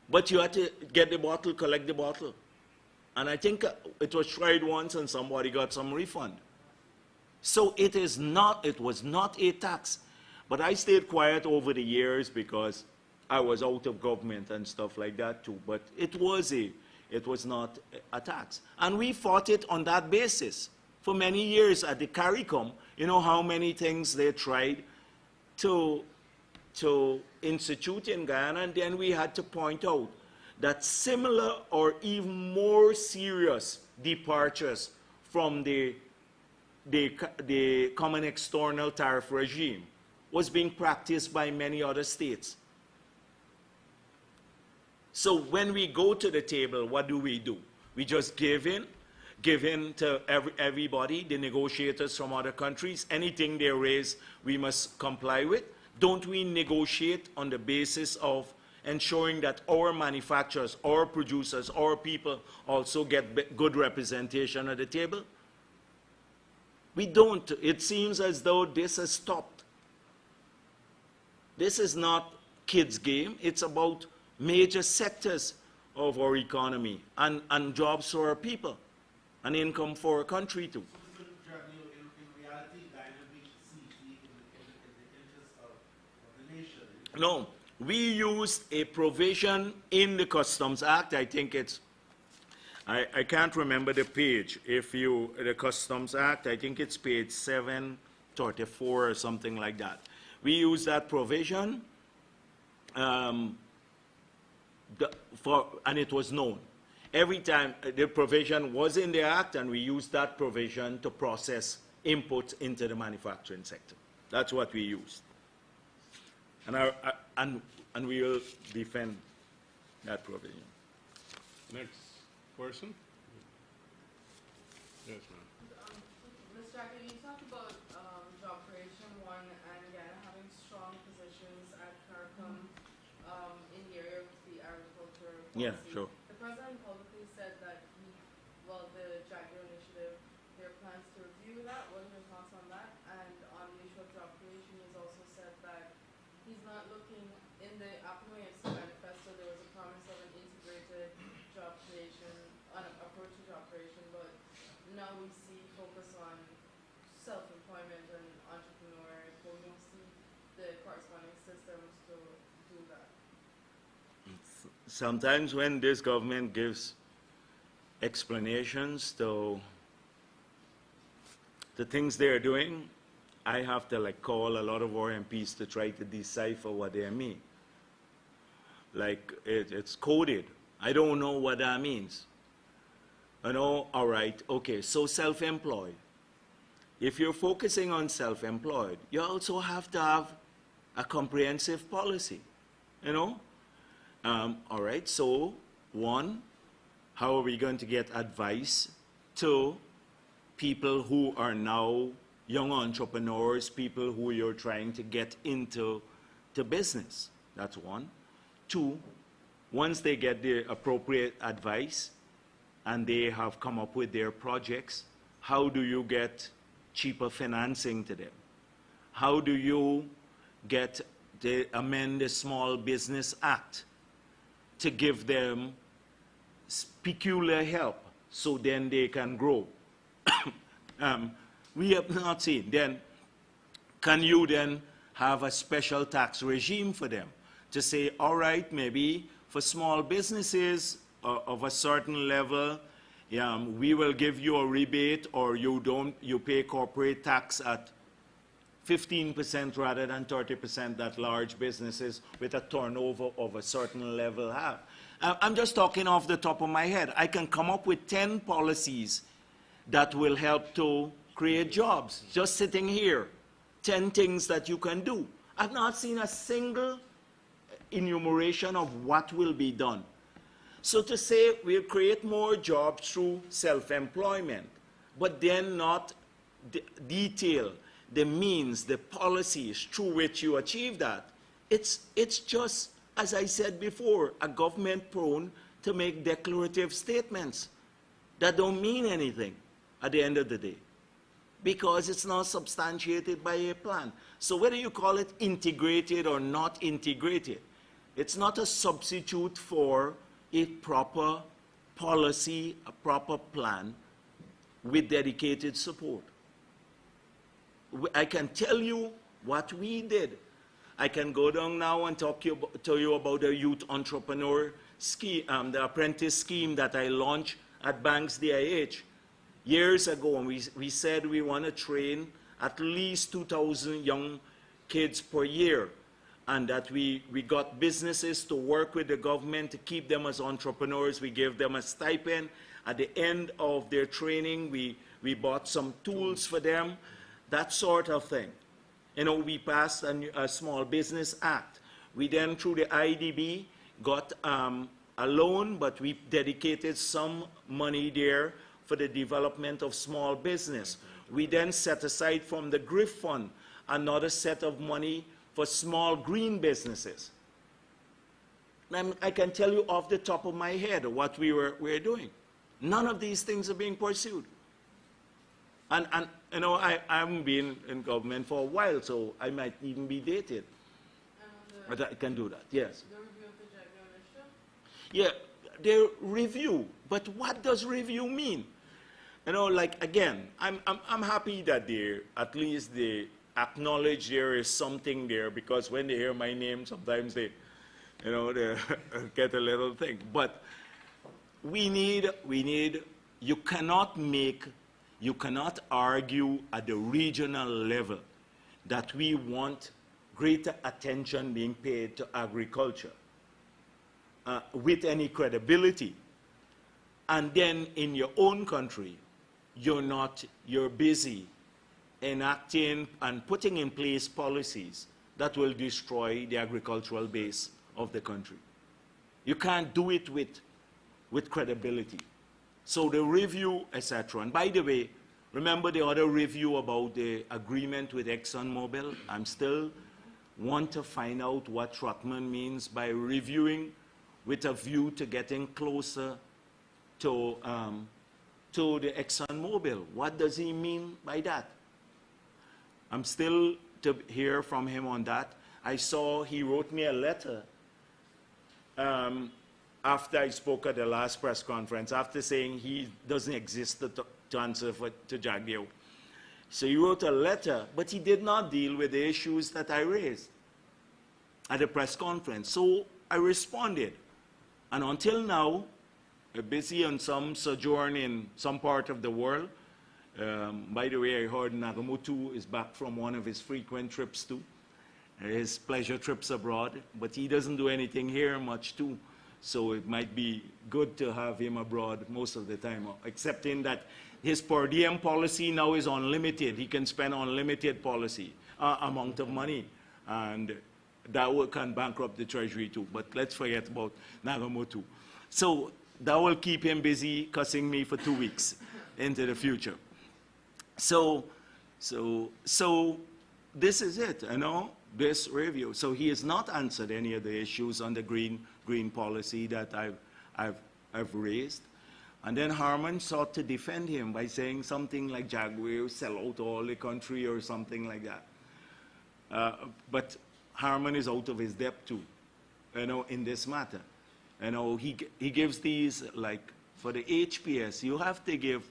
but you had to get the bottle, collect the bottle. And I think it was tried once and somebody got some refund. So it was not a tax. But I stayed quiet over the years because I was out of government and stuff like that too. But it was not a tax. And we fought it on that basis. For many years at the CARICOM, you know how many things they tried to institute in Guyana, and then we had to point out that similar or even more serious departures from the common external tariff regime was being practiced by many other states. So when we go to the table, what do? We just give in to everybody, the negotiators from other countries. Anything they raise, we must comply with. Don't we negotiate on the basis of ensuring that our manufacturers, our producers, our people also get good representation at the table? We don't. It seems as though this has stopped. This is not kids' game. It's about major sectors of our economy and jobs for our people and income for our country too. So, Mr. Jagdeo, in reality, Guyana being CP in the interest of the nation. No, we used a provision in the Customs Act. I think it's, I can't remember the page. The Customs Act, I think it's page 734 or something like that. We used that provision and it was known. Every time the provision was in the Act, and we used that provision to process inputs into the manufacturing sector. That's what we used. And we will defend that provision. Next person. Yes, ma'am. Ms. Jackie, you talked about job creation, one, and Guyana having strong positions at CARICOM in the area of the agriculture policy. Yeah, sure. The president publicly said that the Jagdeo initiative, there are plans to review that. What are your thoughts on that? And on the issue of job creation, he's also said that he's not looking, in the APMAFC manifesto, there was a promise of an integrated job creation, approach to job creation, but now we see focus on self-employment and entrepreneur, but we don't see the corresponding systems to do that. Sometimes when this government gives explanations to the things they're doing, I have to like call a lot of our MPs to try to decipher what they mean. Like it's coded. I don't know what that means. You know, all right, okay, so self-employed. If you're focusing on self-employed, you also have to have a comprehensive policy, you know? All right, so one, how are we going to get advice to people who are now young entrepreneurs, people who you're trying to get into business? That's one. Two, once they get the appropriate advice and they have come up with their projects, how do you get cheaper financing to them? How do you amend the Small Business Act to give them peculiar help so then they can grow? We have not seen. Then, can you then have a special tax regime for them to say, all right, maybe for small businesses of a certain level, we will give you a rebate, or you pay corporate tax at 15% rather than 30% that large businesses with a turnover of a certain level have. I'm just talking off the top of my head. I can come up with 10 policies that will help to create jobs. Just sitting here, 10 things that you can do. I've not seen a single enumeration of what will be done. So to say we'll create more jobs through self-employment, but then not detail the means, the policies through which you achieve that, it's just, as I said before, a government prone to make declarative statements that don't mean anything at the end of the day, because it's not substantiated by a plan. So whether you call it integrated or not integrated, it's not a substitute for a proper policy, a proper plan with dedicated support. I can tell you what we did. I can go down now and tell you about the youth entrepreneur scheme, the apprentice scheme that I launched at Banks DIH years ago. And we said we want to train at least 2,000 young kids per year, and that we got businesses to work with the government to keep them as entrepreneurs. We gave them a stipend. At the end of their training, we bought some tools for them, that sort of thing. You know, we passed a Small Business Act. We then, through the IDB, got a loan, but we dedicated some money there for the development of small business. We then set aside from the GRIF fund another set of money for small green businesses. And I can tell you off the top of my head what we're doing. None of these things are being pursued. And you know, I haven't been in government for a while, so I might even be dated. But I can do that, yes. The review of the Jagdeo initiative? Yeah, they review, but what does review mean? You know, like, again, I'm happy that at least they acknowledge there is something there, because when they hear my name, sometimes they, you know, they get a little thing. But you cannot argue at the regional level that we want greater attention being paid to agriculture with any credibility. And then in your own country, you're busy enacting and putting in place policies that will destroy the agricultural base of the country. You can't do it with credibility. So the review, etc. And by the way, remember the other review about the agreement with ExxonMobil? I'm still want to find out what Trotman means by reviewing with a view to getting closer to the ExxonMobil. What does he mean by that? I'm still to hear from him on that. I saw he wrote me a letter after I spoke at the last press conference, after saying he doesn't exist to answer to Jagdeo. So he wrote a letter, but he did not deal with the issues that I raised at the press conference. So I responded. And until now, we're busy on some sojourn in some part of the world. By the way, I heard Nagamoto is back from one of his frequent trips too, his pleasure trips abroad, but he doesn't do anything here much too. So it might be good to have him abroad most of the time, except in that his per diem policy now is unlimited. He can spend unlimited amount of money, and that can bankrupt the treasury too. But let's forget about Nagamoto. So that will keep him busy cussing me for 2 weeks into the future. So this is it, you know, this review. So he has not answered any of the issues on the green policy that I've raised. And then Harman sought to defend him by saying something like Jagdeo sell out all the country or something like that. But Harman is out of his depth too, you know, in this matter. You know, he gives these, like, for the HPS, you have to give,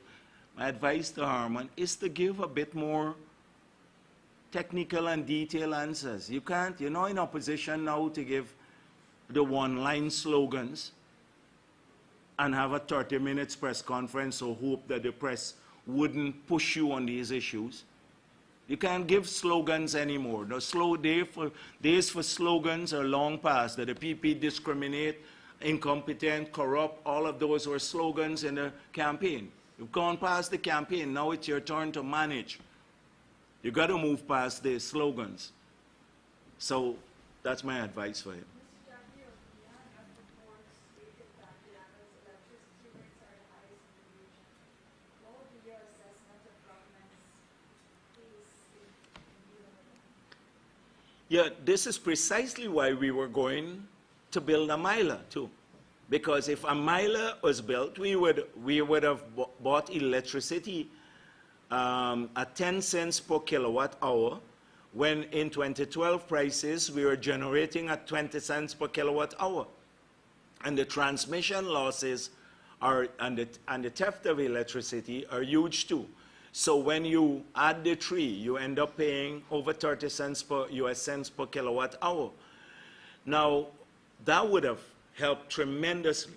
my advice to Harman is to give a bit more technical and detailed answers. You can't, you're not in a position now to give the one-line slogans and have a 30 minutes press conference or hope that the press wouldn't push you on these issues. You can't give slogans anymore. The days for slogans are long past, that the PP discriminate, incompetent, corrupt, all of those were slogans in the campaign. You've gone past the campaign, now it's your turn to manage. You've got to move past the slogans. So that's my advice for him. Mr. Jagdeo, the annual report stated that the annual electricity rates are the highest in the region. What would be your assessment of government's pace in dealing with it? Yeah, this is precisely why we were going to build a miler too. Because if a miler was built, we would have bought electricity at 10 cents per kilowatt hour, when in 2012 prices we were generating at 20 cents per kilowatt hour. And the transmission losses and the theft of electricity are huge too. So when you add the three, you end up paying over 30 cents per US cents per kilowatt hour. Now, that would have helped tremendously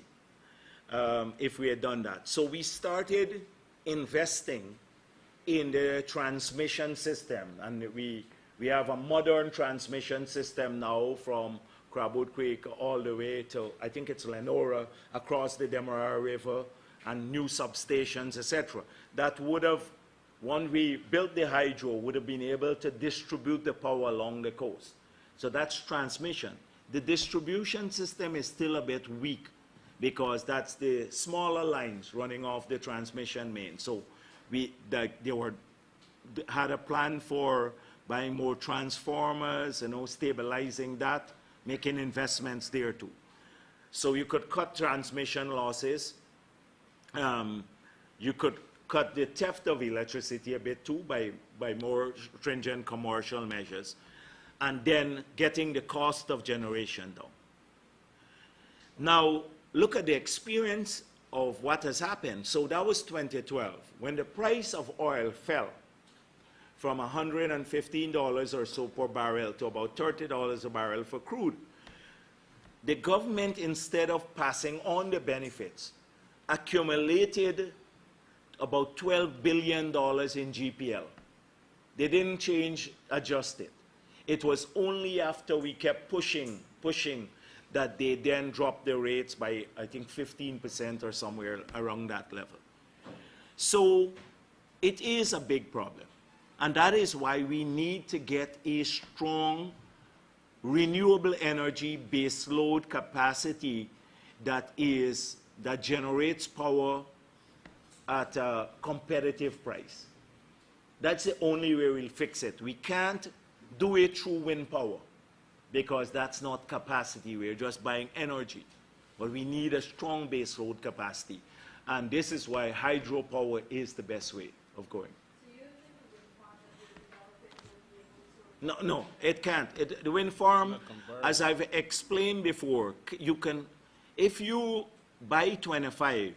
if we had done that. So we started investing in the transmission system, and we have a modern transmission system now from Crabwood Creek all the way to, I think it's Lenora, across the Demerara River, and new substations, etc. That would have, when we built the hydro, would have been able to distribute the power along the coast. So that's transmission. The distribution system is still a bit weak because that's the smaller lines running off the transmission main. So they had a plan for buying more transformers, you know, stabilizing that, making investments there too. So you could cut transmission losses. You could cut the theft of electricity a bit too by more stringent commercial measures, and then getting the cost of generation down. Now, look at the experience of what has happened. So that was 2012, when the price of oil fell from $115 or so per barrel to about $30 a barrel for crude. The government, instead of passing on the benefits, accumulated about $12 billion in GPL. They didn't adjust it. It was only after we kept pushing, that they then dropped the rates by, I think, 15% or somewhere around that level. So it is a big problem. And that is why we need to get a strong renewable energy baseload capacity that generates power at a competitive price. That's the only way we'll fix it. We can't do it through wind power, because that's not capacity. We're just buying energy. But we need a strong base load capacity. And this is why hydropower is the best way of going. So you think the wind farm that you're developing will be able to? No, it can't. The wind farm, as I've explained before, you can, if you buy 25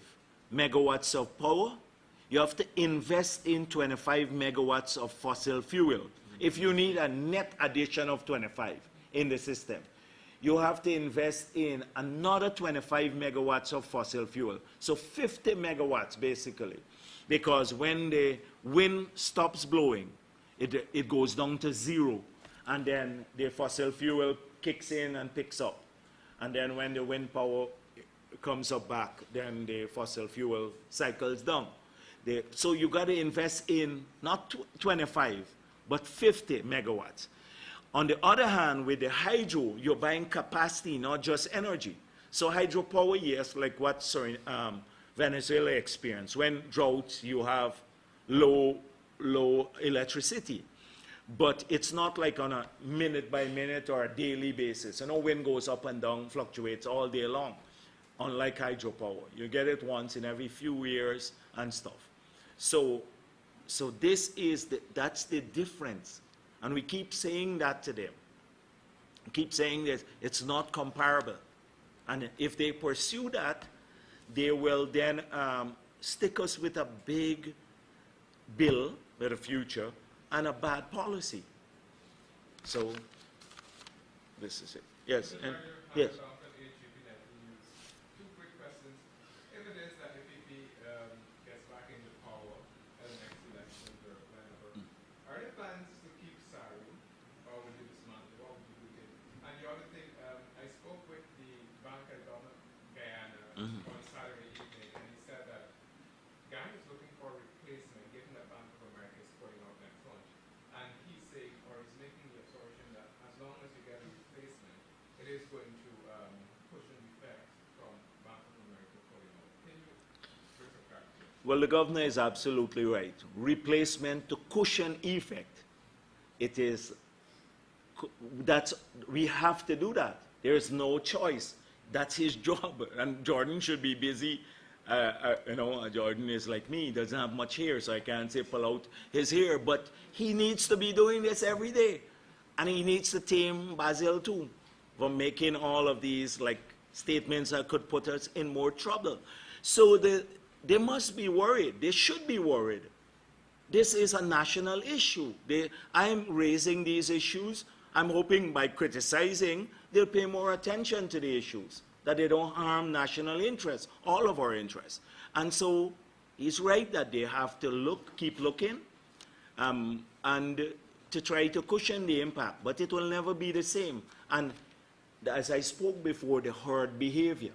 megawatts of power, you have to invest in 25 megawatts of fossil fuel. If you need a net addition of 25 in the system, you have to invest in another 25 megawatts of fossil fuel. So 50 megawatts, basically. Because when the wind stops blowing, it goes down to zero. And then the fossil fuel kicks in and picks up. And then when the wind power comes up back, then the fossil fuel cycles down. So you got to invest in not 25, but 50 megawatts. On the other hand, with the hydro, you're buying capacity, not just energy. So hydropower, yes, like what Venezuela experienced. When droughts, you have low electricity. But it's not like on a minute-by-minute or a daily basis. You know, wind goes up and down, fluctuates all day long, unlike hydropower. You get it once in every few years and stuff. So that's the difference. And we keep saying that to them. We keep saying that it's not comparable. And if they pursue that, they will then stick us with a big bill for the future and a bad policy. So this is it. Yes. And, yes. Two quick questions. If it is that the PP gets back into power at the next election or whenever, are there plans to keep Saru, or would you dismantle? What would you do with it? And the other thing, I spoke with the bank at Guyana on Saturday evening, and he said that Guyana is looking for a replacement, given that Bank of America is putting out that fund. And he's saying, or he's making the assertion that as long as you get a replacement, it is going to cushion the effect from Bank of America putting out. Can you bring some clarity? Well, the governor is absolutely right. Replacement to cushion effect. It is, we have to do that. There is no choice. That's his job. And Jordan should be busy. You know, Jordan is like me, doesn't have much hair, so I can't say pull out his hair. But he needs to be doing this every day. And he needs to tame Basil too, for making all of these like statements that could put us in more trouble. So they must be worried. They should be worried. This is a national issue. I'm raising these issues. I'm hoping by criticizing, they'll pay more attention to the issues, that they don't harm national interests, all of our interests. And so he's right that they have to keep looking, and to try to cushion the impact, but it will never be the same. And as I spoke before, the herd behavior,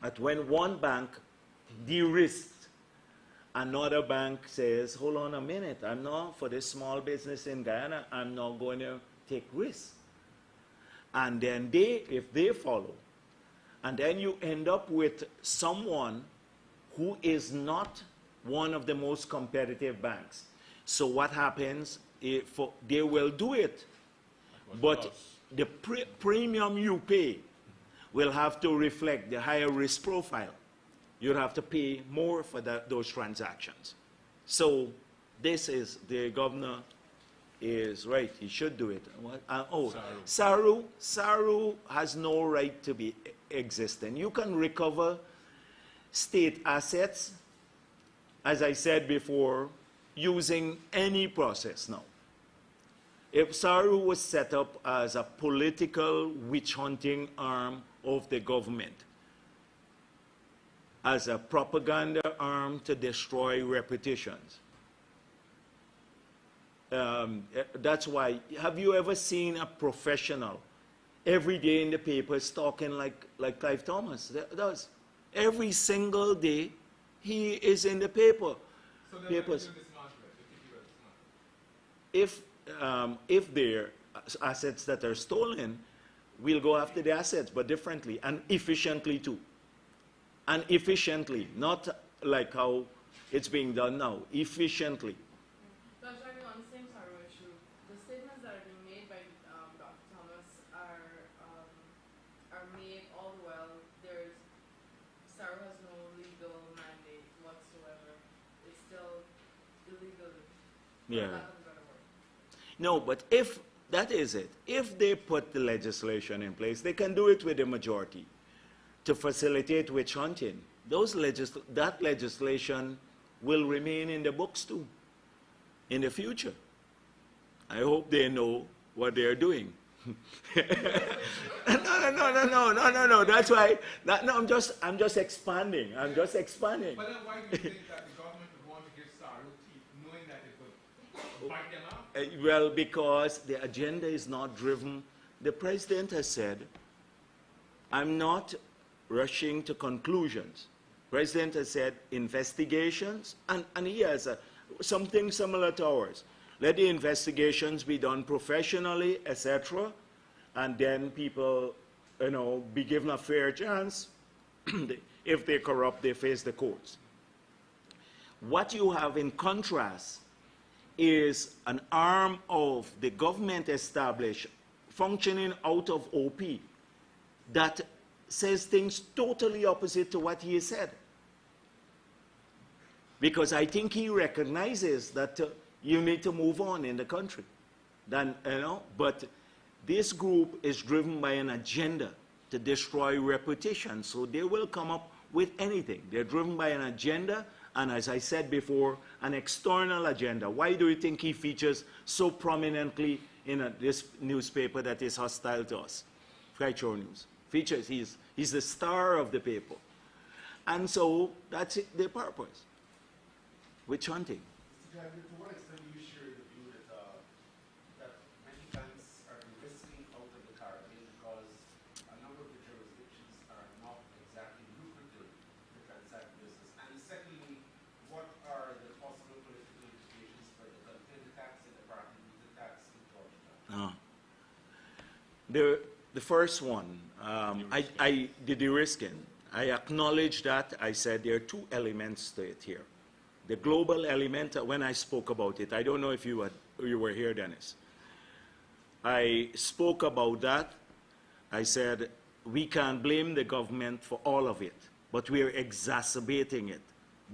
that when one bank de-risked, another bank says, hold on a minute, I'm not, for this small business in Guyana, I'm not going to take risks. And then if they follow, and then you end up with someone who is not one of the most competitive banks. So what happens, they will do it, but the premium you pay will have to reflect the higher risk profile. You'll have to pay more for those transactions. So this is, the governor is right, he should do it. Saru has no right to be existing. You can recover state assets, as I said before, using any process now. If Saru was set up as a political witch-hunting arm of the government, as a propaganda arm to destroy reputations, that's why, have you ever seen a professional every day in the papers talking like Clive Thomas does? Every single day he is in the paper. So papers. If there are assets that are stolen, we'll go after the assets, but differently and efficiently too. And efficiently, not like how it's being done now, efficiently. Dr. Jagdeo, on the same Saru issue, the statements that are being made by Dr. Thomas are made all the while Saru has no legal mandate whatsoever. It's still illegal. Yeah. No, but if that is it, if they put the legislation in place, they can do it with a majority to facilitate witch hunting. That legislation will remain in the books too in the future. I hope they know what they're doing. No. That's why. No, I'm just expanding. I'm just expanding. But then why do you think that the government would want to give Saru teeth, knowing that it would bite them out? Well, because the agenda is not driven. The president has said, I'm not rushing to conclusions. President has said investigations, and he has something similar to ours. Let the investigations be done professionally, etc., and then people, be given a fair chance. If they're corrupt, they face the courts. What you have in contrast is an arm of the government established functioning out of OP that says things totally opposite to what he said. Because I think he recognizes that you need to move on in the country. But this group is driven by an agenda to destroy reputation, so they will come up with anything. They're driven by an agenda, and as I said before, an external agenda. Why do you think he features so prominently in this newspaper that is hostile to us? Friday News. Features, he's the star of the paper. And so that's it, their purpose. Witch hunting. Mr. Jagdeo, to what extent do you share the view that many banks are investing out of the Caribbean because a number of the jurisdictions are not exactly lucrative to transact business? And secondly, what are the possible political implications for the container tax and the parking meter tax in Georgia? The first one, the de-risking. I acknowledge that. I said there are two elements to it here. The global element, when I spoke about it, I don't know if you were here, Dennis. I spoke about that. I said, we can't blame the government for all of it, but we are exacerbating it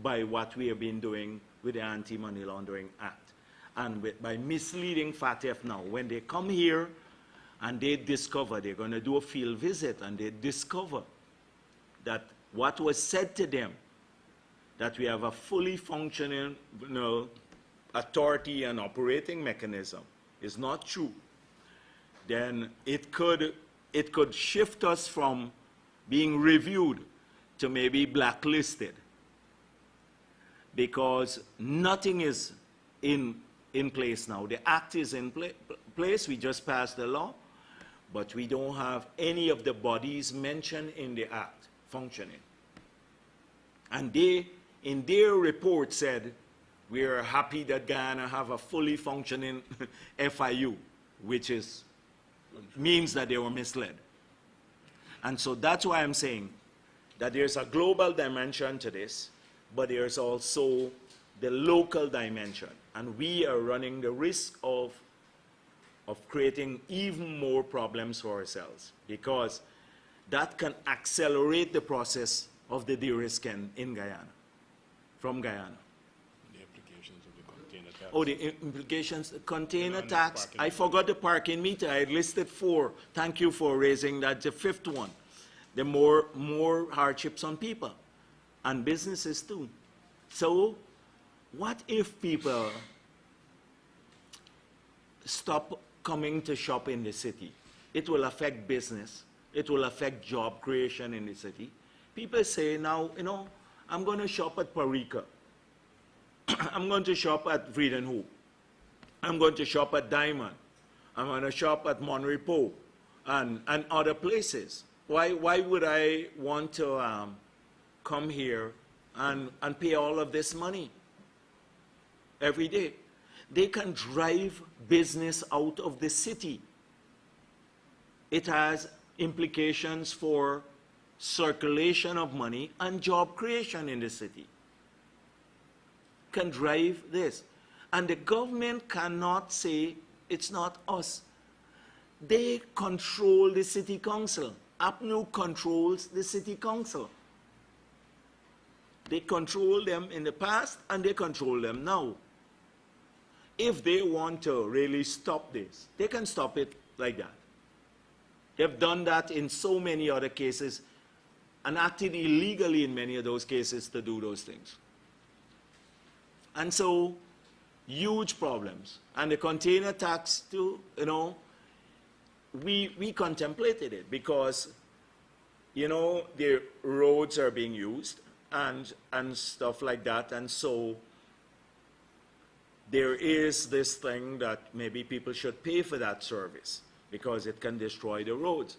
by what we have been doing with the Anti-Money Laundering Act. And by misleading FATF now, when they come here and they discover, they're going to do a field visit, and they discover that what was said to them, that we have a fully functioning authority and operating mechanism, is not true, then it could shift us from being reviewed to maybe blacklisted, because nothing is in place now. The act is in place. We just passed the law, but we don't have any of the bodies mentioned in the act functioning. And they, in their report, said, we are happy that Guyana have a fully functioning FIU, which means that they were misled. And so that's why I'm saying that there's a global dimension to this, but there's also the local dimension. And we are running the risk of creating even more problems for ourselves, because that can accelerate the process of the de-risking in Guyana, from Guyana. The implications of the container tax. Oh, the implications, container tax. I forgot the parking meter. I listed 4. Thank you for raising that. The 5th one. The more hardships on people and businesses too. So what if people stop coming to shop in the city? It will affect business. It will affect job creation in the city. People say now, I'm going to shop at Parika. I'm going to shop at Freedom Hoop. I'm going to shop at Diamond. I'm going to shop at Monrepo and other places. Why would I want to come here and pay all of this money every day? They can drive business out of the city. It has implications for circulation of money and job creation in the city. Can drive this. And the government cannot say it's not us. They control the city council. APNU controls the city council. They control them in the past and they control them now. If they want to really stop this, they can stop it like that. They've done that in so many other cases and acted illegally in many of those cases to do those things. And so, huge problems. And the container tax too, you know, we contemplated it because, you know, the roads are being used and stuff like that. And so there is this thing that maybe people should pay for that service because it can destroy the roads.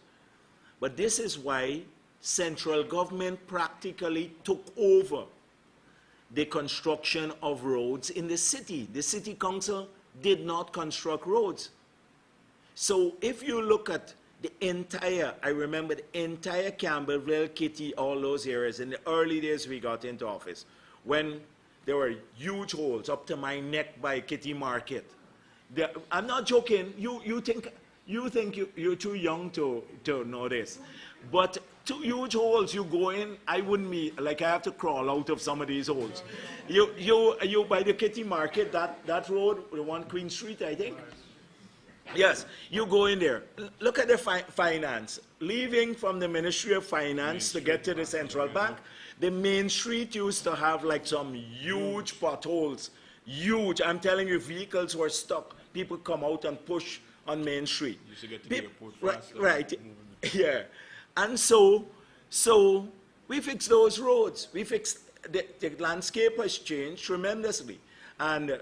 But this is why central government practically took over the construction of roads in the city. The city council did not construct roads. So if you look at the entire, I remember the entire Campbellville, Kitty, all those areas, in the early days we got into office, when there were huge holes up to my neck by Kitty Market. I'm not joking. You think you're too young to know this. But 2 huge holes you go in, I wouldn't be, like I have to crawl out of some of these holes. You by the Kitty Market, that road, the one Queen Street, I think. Yes, you go in there. Look at the finance. Leaving from the Ministry of Finance to get to the central bank, the main street used to have like some huge potholes. Huge. I'm telling you, vehicles were stuck. People come out and push on Main Street. You should get to the airport faster. Right. Yeah. And so we fixed those roads. We fixed, the landscape has changed tremendously. And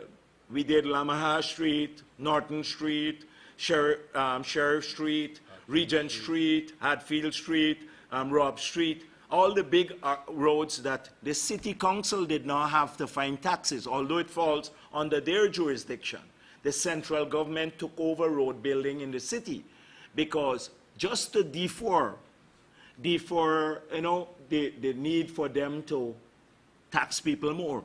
we did Lamaha Street, Norton Street, Sheriff Street, Regent Street, Hatfield Street, Robb Street, all the big roads that the city council did not have to find taxes, although it falls under their jurisdiction. The central government took over road building in the city because just to defer, you know, the need for them to tax people more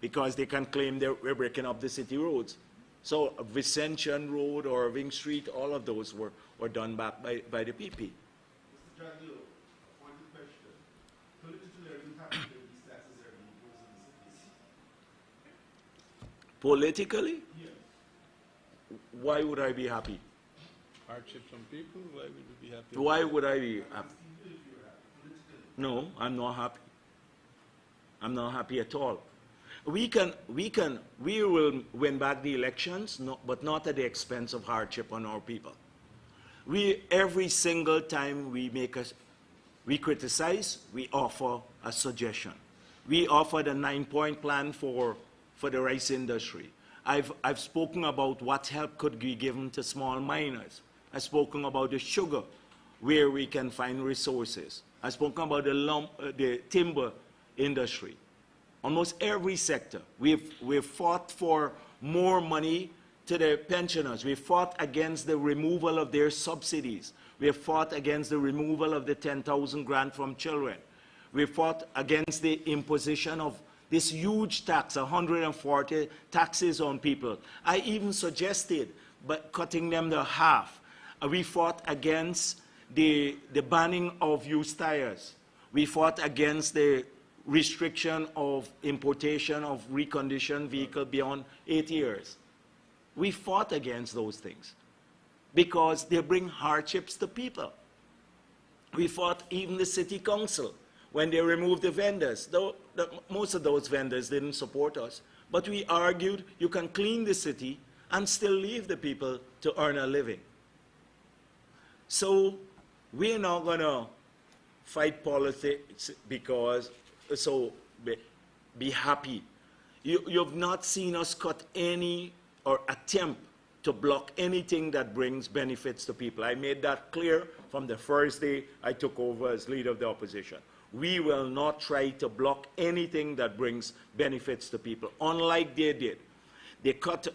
because they can claim we're breaking up the city roads. So Vicention Road or Irving Street, all of those were done back by the PP. Mr. Jagdeo, a pointed question. Politically, are you happy that these taxes are being imposed on the cities? Politically, Yes. why would I be happy? Hardships on people, why would we be happy? Why would I be happy? Asking you if you're happy. Politically. No, I'm not happy. I'm not happy at all. We will win back the elections, but not at the expense of hardship on our people. Every single time we criticize, we offer a suggestion. We offered a 9-point plan for the rice industry. I've spoken about what help could be given to small miners. I've spoken about the sugar, where we can find resources. I've spoken about the timber industry. Almost every sector. We've fought for more money to the pensioners. We fought against the removal of their subsidies. We have fought against the removal of the 10,000 grant from children. We fought against the imposition of this huge tax, 140 taxes on people. I even suggested cutting them to half. We fought against the banning of used tires. We fought against the restriction of importation of reconditioned vehicle beyond 8 years. We fought against those things because they bring hardships to people. We fought even the city council when they removed the vendors. Though most of those vendors didn't support us, but we argued you can clean the city and still leave the people to earn a living. So we're not going to fight politics because so be happy. You've not seen us cut any or attempt to block anything that brings benefits to people. I made that clear from the first day I took over as leader of the opposition. We will not try to block anything that brings benefits to people, unlike they did. They cut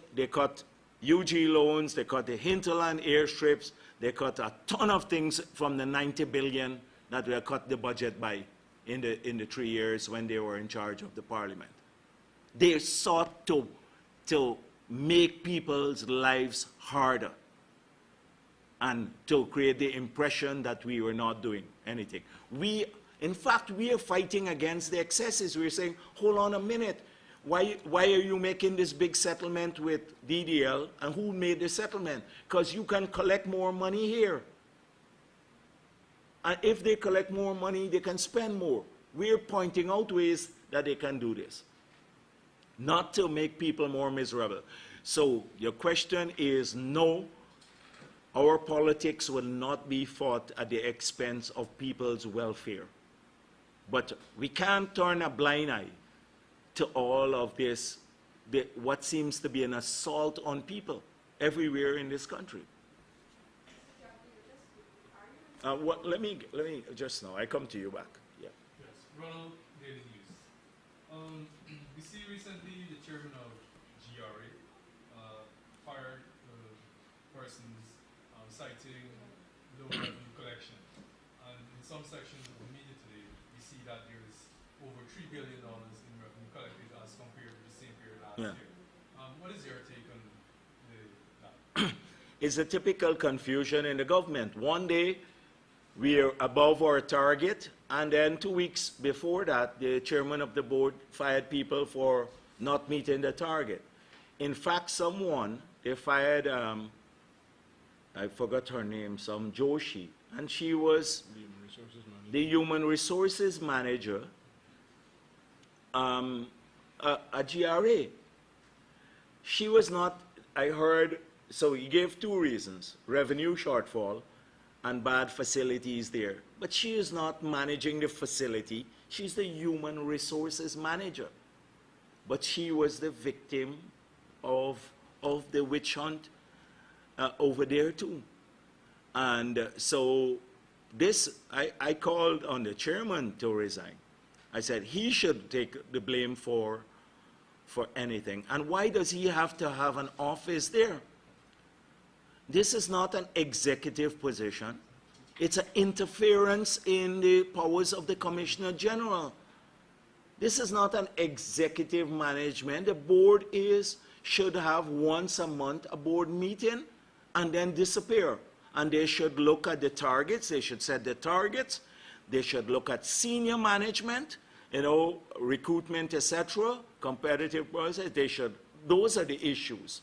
UG loans, they cut the hinterland airstrips, they cut a ton of things from the 90 billion that we cut the budget by in the 3 years when they were in charge of the parliament. They sought to make people's lives harder and to create the impression that we were not doing anything. In fact, we are fighting against the excesses. We're saying, hold on a minute, why are you making this big settlement with DDL, and who made the settlement? Because you can collect more money here. And if they collect more money, they can spend more. We're pointing out ways that they can do this. not to make people more miserable. So your question is no, our politics will not be fought at the expense of people's welfare. But we can't turn a blind eye to all of this, what seems to be an assault on people everywhere in this country. Let me just now, I come to you back. Yeah. Yes, Ronald, Daily News. We see recently the chairman of GRA fired persons citing low revenue collection. And in some sections of the media today, we see that there is over $3 billion in revenue collected as compared to the same period last Yeah. year. What is your take on that? It's a typical confusion in the government. One day, we're above our target, and then 2 weeks before that, the chairman of the board fired people for not meeting the target. In fact, they fired, I forgot her name, some Joshi, and she was the human resources manager at GRA. She was not, I heard, so he gave 2 reasons, revenue shortfall and bad facilities there. But she is not managing the facility. She's the human resources manager. But she was the victim of the witch hunt over there too. And so this, I called on the chairman to resign. I said he should take the blame for anything. And why does he have to have an office there? This is not an executive position. It's an interference in the powers of the Commissioner General. This is not an executive management. The board should have once a month a board meeting and then disappear. And they should look at the targets. They should set the targets. They should look at senior management, recruitment, etc., competitive process. Those are the issues.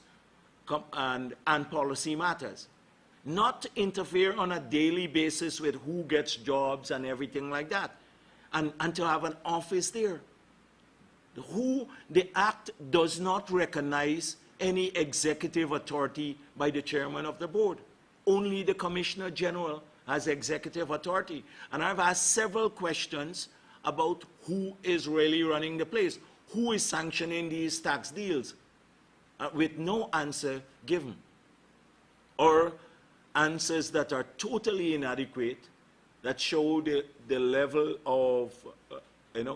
And policy matters. Not interfere on a daily basis with who gets jobs and everything like that. And to have an office there. The Act does not recognize any executive authority by the chairman of the board. Only the Commissioner General has executive authority. And I've asked several questions about who is really running the place. Who is sanctioning these tax deals? With no answer given, or answers that are totally inadequate, that show the level of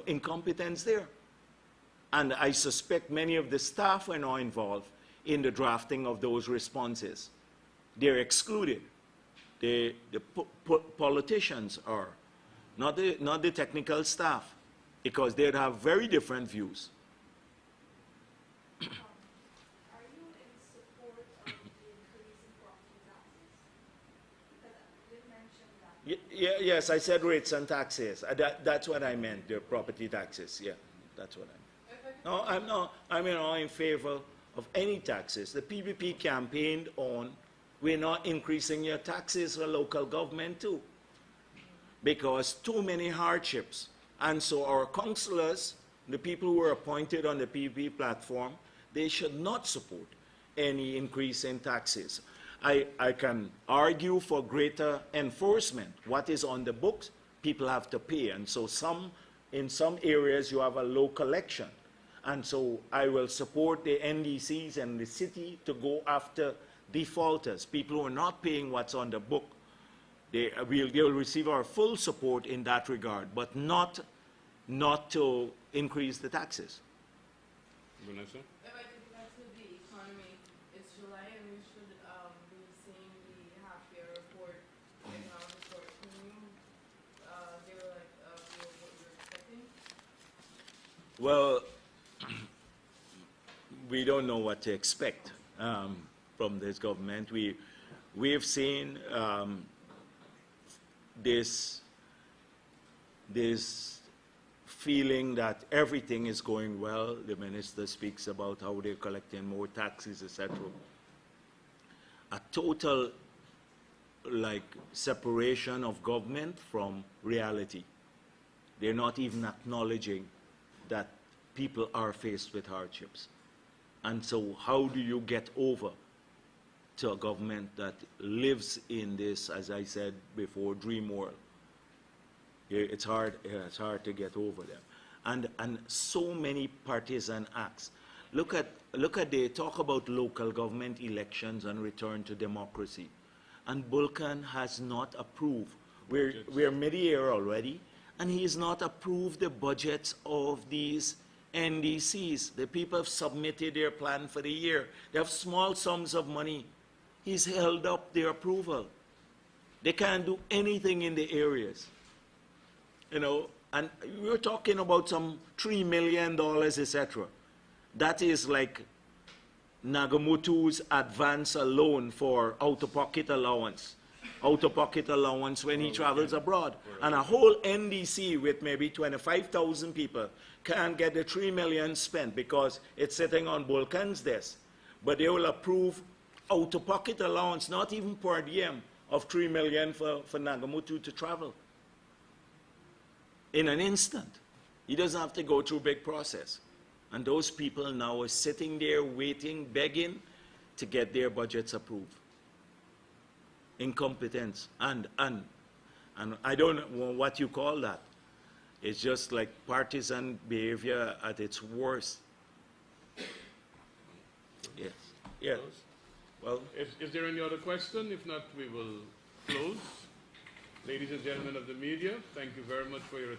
incompetence there. And I suspect many of the staff are now involved in the drafting of those responses. They're excluded. The politicians are, not the technical staff, because they'd have very different views. Yes, I said rates and taxes. That's what I meant, the property taxes. Yeah, that's what I meant. No, I'm in favor of any taxes. The PPP campaigned on, we're not increasing your taxes for local government too, because too many hardships. And so our councillors, the people who are appointed on the PPP platform, they should not support any increase in taxes. I can argue for greater enforcement. What is on the books, people have to pay. And so in some areas, you have a low collection. And so I will support the NDCs and the city to go after defaulters, people who are not paying what's on the book. They will receive our full support in that regard, but not to increase the taxes. Vanessa? If I could back to the economy, it's July and we should be seeing the half-year report, economic report. Can you give what you're expecting? Well, we don't know what to expect from this government. We have seen this feeling that everything is going well. The minister speaks about how they're collecting more taxes, etc. A total separation of government from reality. They're not even acknowledging that people are faced with hardships. And so how do you get over to a government that lives in this, as I said before, dream world? It's hard to get over them. And so many partisan acts. Look at they talk about local government elections and return to democracy. And Vulcan has not approved. We're mid-year already, and he has not approved the budgets of these NDCs. The people have submitted their plan for the year. They have small sums of money. He's held up their approval. They can't do anything in the areas. You know, and we're talking about some $3 million, etc. That is like Nagamutu's advance alone for out-of-pocket allowance. Out-of-pocket allowance when he travels abroad. And a whole NDC with maybe 25,000 people can't get the $3 million spent because it's sitting on Vulcan's desk. But they will approve out-of-pocket allowance, not even per diem, of $3 million for Nagamutu to travel. In an instant. He doesn't have to go through a big process. And those people now are sitting there waiting, begging to get their budgets approved. Incompetence. And I don't know what you call that. It's just like partisan behavior at its worst. Yes. Yes. Well, Is there any other question? If not, we will close. Ladies and gentlemen of the media, thank you very much for your attention.